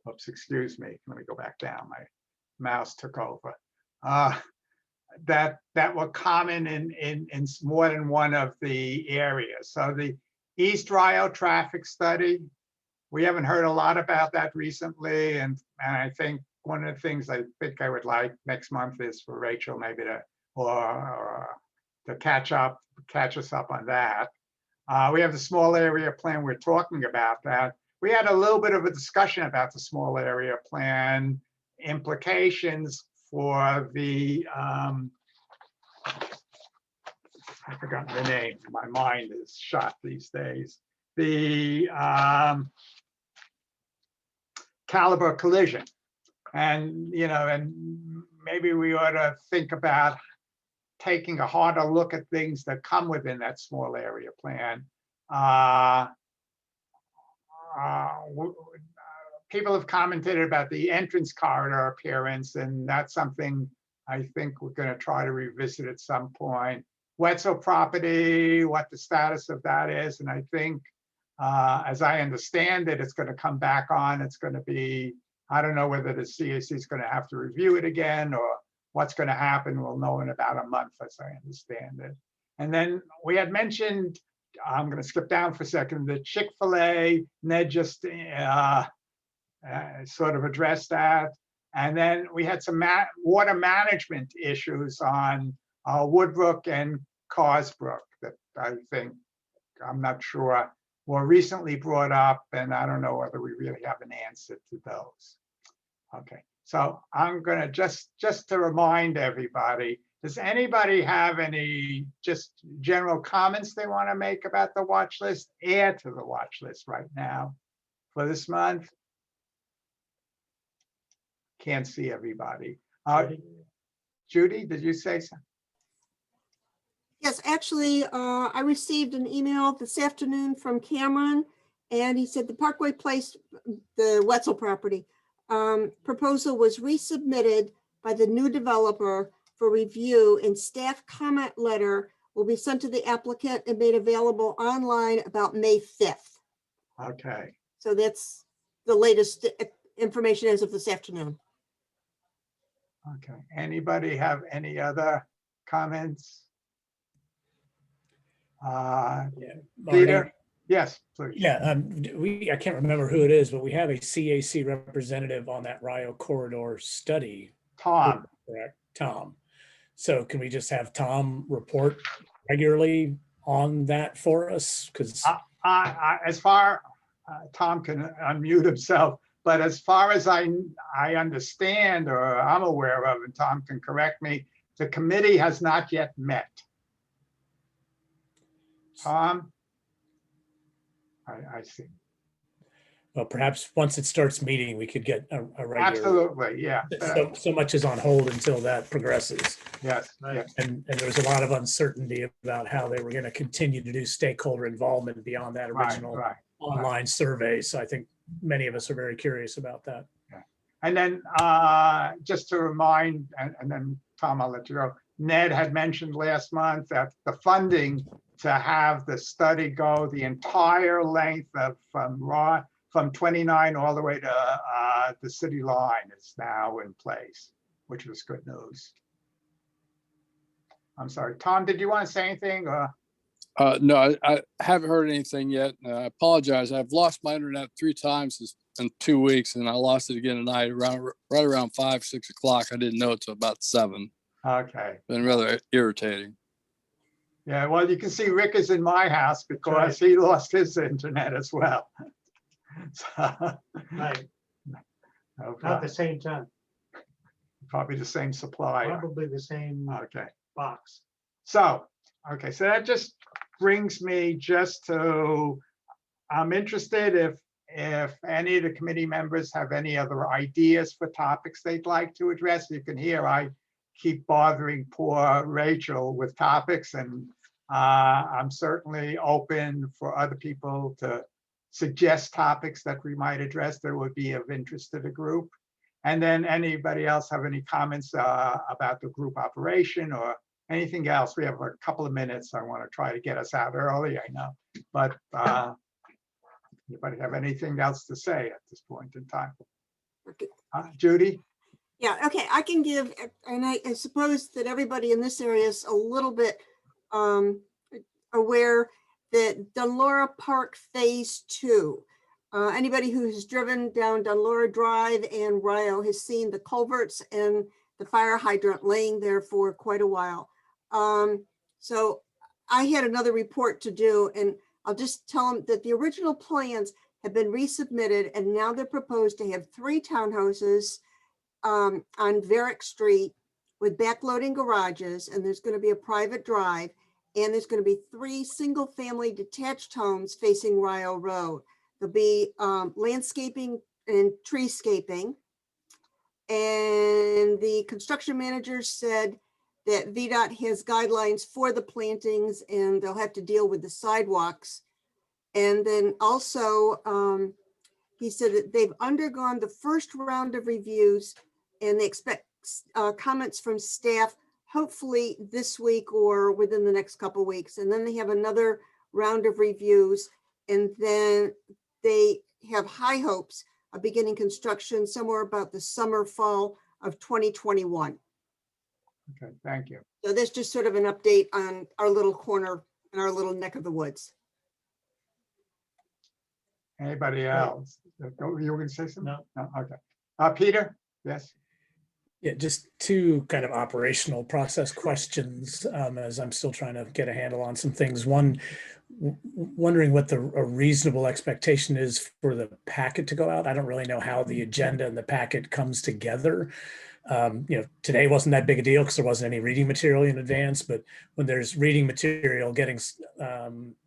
S1: oops, excuse me, let me go back down, my mouse took over. That were common in more than one of the areas. So the East Rio traffic study, we haven't heard a lot about that recently, and I think one of the things I think I would like next month is for Rachel maybe to catch us up on that. We have the small area plan. We're talking about that. we had a little bit of a discussion about the small area plan implications for the, I forgot the name. My mind is shot these days. The caliber collision. And, you know, and maybe we ought to think about taking a harder look at things that come within that small area plan. People have commented about the entrance corridor appearance, and that's something I think we're going to try to revisit at some point. Wetzel property, what the status of that is, and I think, as I understand it, it's going to come back on. It's going to be, I don't know whether the CAC is going to have to review it again or what's going to happen. We'll know in about a month, as I understand it. And then we had mentioned, I'm going to skip down for a second, the Chick-fil-A. Ned just sort of addressed that. And then we had some water management issues on Woodbrook and Carsbrook that I think, I'm not sure, were recently brought up, and I don't know whether we really have an answer to those. Okay, so I'm gonna just to remind everybody, does anybody have any just general comments they want to make about the watch list? Add to the watch list right now for this month. Can't see everybody. Judy, did you say something?
S7: Yes, actually, I received an email this afternoon from Cameron, and he said the Parkway Place, the Wetzel property, proposal was resubmitted by the new developer for review, and staff comment letter will be sent to the applicant and made available online about May 5th.
S1: Okay.
S7: So that's the latest information as of this afternoon.
S1: Okay. Anybody have any other comments? Peter? Yes, please.
S12: Yeah, I can't remember who it is, but we have a CAC representative on that Rio corridor study.
S1: Tom.
S12: Correct, Tom. So can we just have Tom report regularly on that for us? Because
S1: as far, Tom can unmute himself, but as far as I understand or I'm aware of, and Tom can correct me, the committee has not yet met. Tom? I see.
S12: Well, perhaps once it starts meeting, we could get a regular.
S1: Absolutely, yeah.
S12: So much is on hold until that progresses.
S1: Yes. Yes.
S12: And there was a lot of uncertainty about how they were going to continue to do stakeholder involvement beyond that original online survey. So I think many of us are very curious about that.
S1: Yeah. And then just to remind, and then Tom, I'll let you go. Ned had mentioned last month that the funding to have the study go the entire length of from 29 all the way to the city line is now in place, which was good news. I'm sorry, Tom, did you want to say anything?
S13: No, I haven't heard anything yet. I apologize. I've lost my internet 3 times in 2 weeks, and I lost it again tonight right around 5, 6 o'clock. I didn't know it till about 7.
S1: Okay.
S13: Been rather irritating.
S1: Yeah, well, you can see Rick is in my house because he lost his internet as well. So,
S3: Right.
S1: No
S3: Not the same time,
S1: probably the same supplier.
S3: probably the same
S1: Okay.
S3: box.
S1: So, okay, so that just brings me just to, I'm interested if any of the committee members have any other ideas for topics they'd like to address. You can hear I keep bothering poor Rachel with topics, and I'm certainly open for other people to suggest topics that we might address that would be of interest to the group. And then anybody else have any comments about the group operation or anything else? We have a couple of minutes. I want to try to get us out early, I know, but anybody have anything else to say at this point in time? Judy?
S7: Yeah, okay, I can give, and I suppose that everybody in this area is a little bit aware that Dunlora Park Phase 2. Anybody who has driven down Dunlora Drive and Rio has seen the culverts and the fire hydrant laying there for quite a while. So I had another report to do, and I'll just tell them that the original plans have been resubmitted, and now they're proposed to have 3 townhouses on Varick Street with backloading garages, and there's going to be a private drive, and there's going to be 3 single-family detached homes facing Rio Road. There'll be landscaping and treescaping. And the construction manager said that VDOT has guidelines for the plantings and they'll have to deal with the sidewalks. And then also, he said that they've undergone the first round of reviews and they expect comments from staff, hopefully this week or within the next couple of weeks. And then they have another round of reviews, and then they have high hopes of beginning construction somewhere about the summer, fall of 2021.
S1: Okay, thank you.
S7: So that's just sort of an update on our little corner and our little neck of the woods.
S1: Anybody else? You were going to say something?
S3: No.
S1: No, okay. Peter? Yes.
S12: Yeah, just 2 kind of operational process questions as I'm still trying to get a handle on some things. One, wondering what a reasonable expectation is for the packet to go out. I don't really know how the agenda and the packet comes together. Today wasn't that big a deal because there wasn't any reading material in advance, but when there's reading material, getting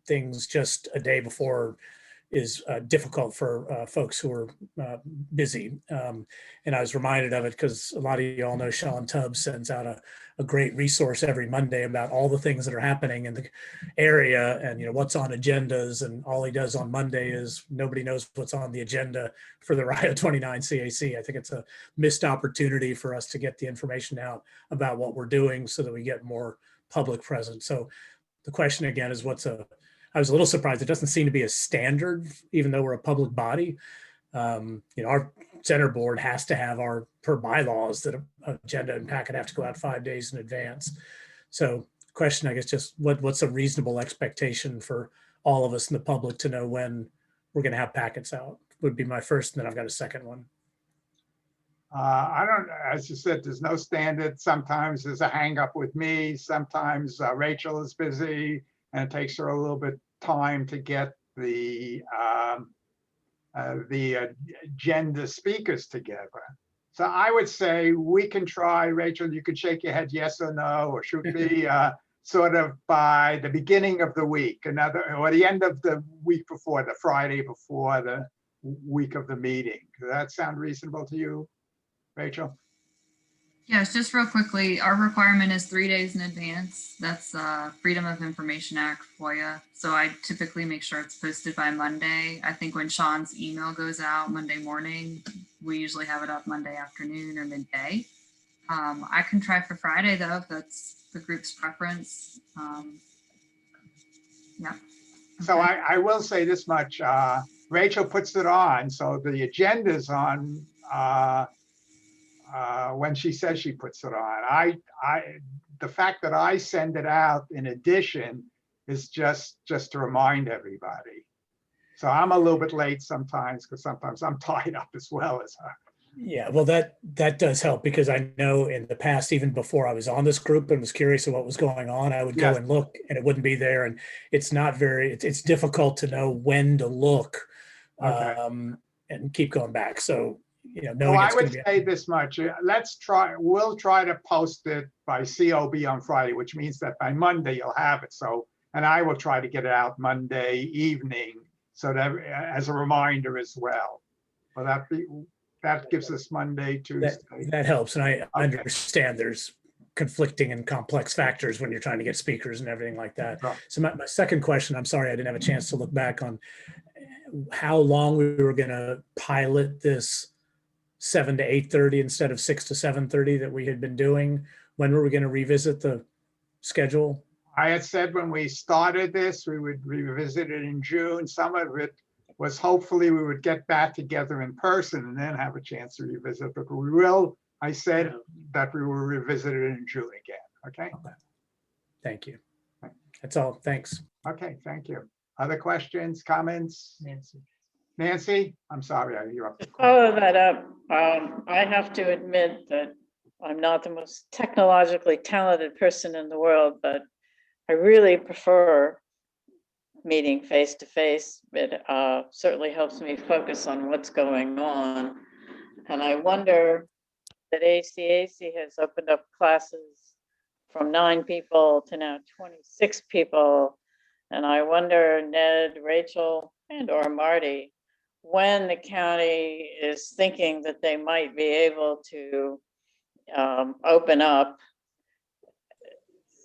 S12: things just a day before is difficult for folks who are busy. And I was reminded of it because a lot of you all know Sean Tubbs sends out a great resource every Monday about all the things that are happening in the area and what's on agendas. And all he does on Monday is nobody knows what's on the agenda for the Rio 29 CAC. I think it's a missed opportunity for us to get the information out about what we're doing so that we get more public presence. So the question again is I was a little surprised. It doesn't seem to be a standard, even though we're a public body. Our center board has to have per bylaws that agenda and packet have to go out 5 days in advance. So question, I guess, just what's a reasonable expectation for all of us in the public to know when we're going to have packets out would be my first, and then I've got a second one.
S1: I don't, as you said, there's no standard. Sometimes there's a hang up with me. Sometimes Rachel is busy and it takes her a little bit time to get the agenda speakers together. So I would say we can try, Rachel, you could shake your head yes or no, or shoot me sort of by the beginning of the week, or the end of the week before, the Friday before the week of the meeting. Does that sound reasonable to you, Rachel?
S2: Yes, just real quickly, our requirement is 3 days in advance. That's Freedom of Information Act, FOIA. So I typically make sure it's posted by Monday. I think when Sean's email goes out Monday morning, we usually have it up Monday afternoon or midday. I can try for Friday though, if that's the group's preference. Yeah.
S1: So I will say this much, Rachel puts it on, so the agenda's on when she says she puts it on. The fact that I send it out in addition is just to remind everybody. So I'm a little bit late sometimes because sometimes I'm tied up as well as her.
S12: Yeah, well, that does help because I know in the past, even before I was on this group and was curious of what was going on, I would go and look and it wouldn't be there. And it's not it's difficult to know when to look and keep going back. So, knowing
S1: I would say this much, we'll try to post it by COB on Friday, which means that by Monday you'll have it. So, and I will try to get it out Monday evening so that as a reminder as well. Will that gives us Monday, Tuesday.
S12: That helps. And I understand there's conflicting and complex factors when you're trying to get speakers and everything like that.
S1: Right.
S12: So my second question, I'm sorry, I didn't have a chance to look back on how long we were going to pilot this 7 to 8:30 instead of 6 to 7:30 that we had been doing. When were we going to revisit the schedule?
S1: I had said when we started this, we would revisit it in June. Some of it was hopefully we would get back together in person and then have a chance to revisit. But we will, I said that we will revisit it in June again. Okay.
S12: Thank you. That's all. Thanks.
S1: Okay. Thank you. Other questions, comments? Nancy, I'm sorry, you're up.
S4: To follow that up, I have to admit that I'm not the most technologically talented person in the world, but I really prefer meeting face to face. It certainly helps me focus on what's going on. And I wonder that ACAC has opened up classes from 9 people to now 26 people. And I wonder, Ned, Rachel, and or Marty, when the county is thinking that they might be able to open up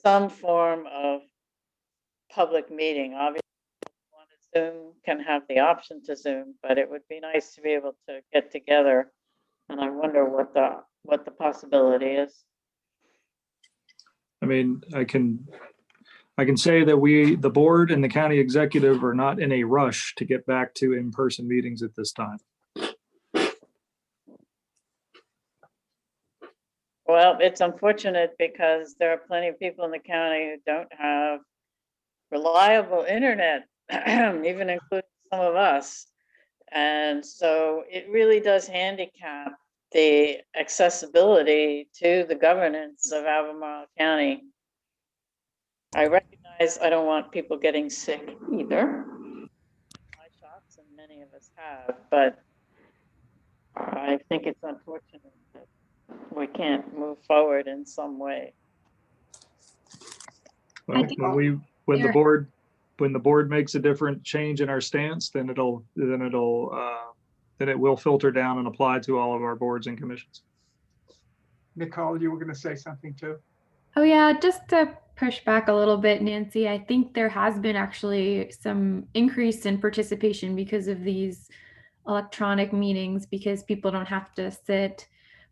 S4: some form of public meeting. Obviously, one to Zoom can have the option to Zoom, but it would be nice to be able to get together. And I wonder what the possibility is.
S9: I mean, I can say that the board and the county executive are not in a rush to get back to in-person meetings at this time.
S4: Well, it's unfortunate because there are plenty of people in the county who don't have reliable internet, even including some of us. And so it really does handicap the accessibility to the governance of Albemarle County. I recognize I don't want people getting sick either. My shots, and many of us have, but I think it's unfortunate that we can't move forward in some way.
S9: Well, when the board makes a different change in our stance, then it will filter down and apply to all of our boards and commissions.
S1: Nicole, you were going to say something too?
S14: Oh yeah, just to push back a little bit, Nancy, I think there has been actually some increase in participation because of these electronic meetings, because people don't have to sit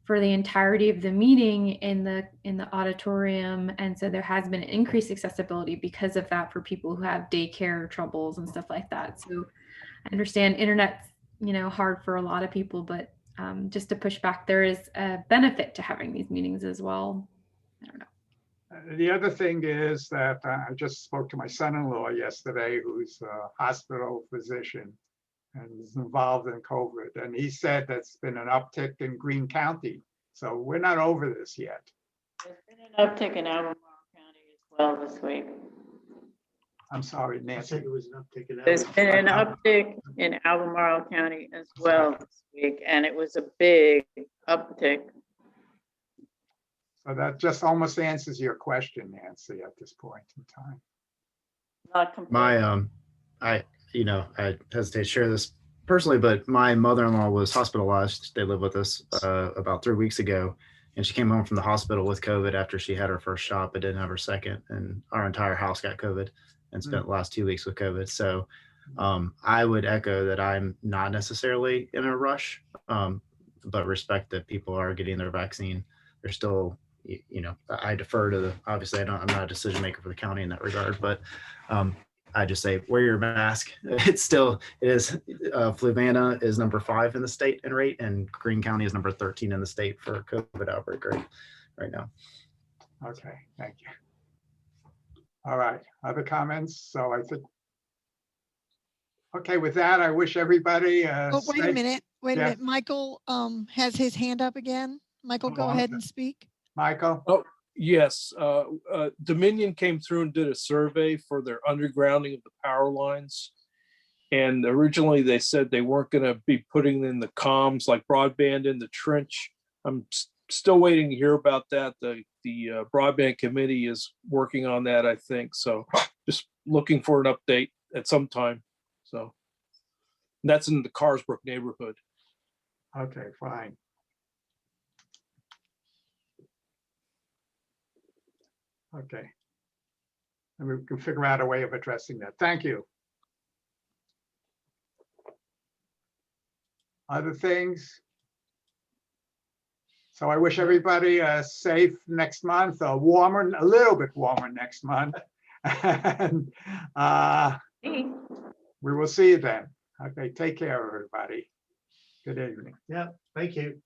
S14: for the entirety of the meeting in the auditorium, and so there has been increased accessibility because of that for people who have daycare troubles and stuff like that. So I understand internet's hard for a lot of people, but just to push back, there is a benefit to having these meetings as well. I don't know.
S1: The other thing is that I just spoke to my son-in-law yesterday, who's a hospital physician and is involved in COVID. And he said that's been an uptick in Greene County. So we're not over this yet.
S4: There's been an uptick in Albemarle County as well this week.
S1: I'm sorry,
S3: I
S1: Nancy.
S3: said it was an uptick in.
S4: There's been an uptick in Albemarle County as well this week, and it was a big uptick.
S1: So that just almost answers your question, Nancy, at this point in time.
S4: Not completely.
S11: I hesitate to share this personally, but my mother-in-law was hospitalized. They live with us about 3 weeks ago, and she came home from the hospital with COVID after she had her first shot, but didn't have her second. And our entire house got COVID and spent the last 2 weeks with COVID. So I would echo that I'm not necessarily in a rush, but respect that people are getting their vaccine. They're still, I defer to obviously I'm not a decision maker for the county in that regard, but I just say wear your mask. It is Fluvanna is number 5 in the state in rate, and Greene County is number 13 in the state for COVID outbreak rate right now.
S1: Okay, thank you. All right, other comments? So I think, okay, with that, I wish everybody.
S15: Oh, wait a minute. Wait a
S1: Yeah.
S15: minute. Michael has his hand up again. Michael, go ahead and speak.
S1: Michael?
S8: Oh, yes. Dominion came through and did a survey for their undergrounding of the power lines. And originally they said they weren't going to be putting in the comms like broadband in the trench. I'm still waiting to hear about that. The broadband committee is working on that, I think. So just looking for an update at some time. So that's in the Carsbrook neighborhood.
S1: Okay, fine. Okay. And we can figure out a way of addressing that. Thank you. Other things? So I wish everybody a safe next month, a little bit warmer next month. And we will see you then. Okay, take care, everybody. Good evening.
S3: Yeah, thank you.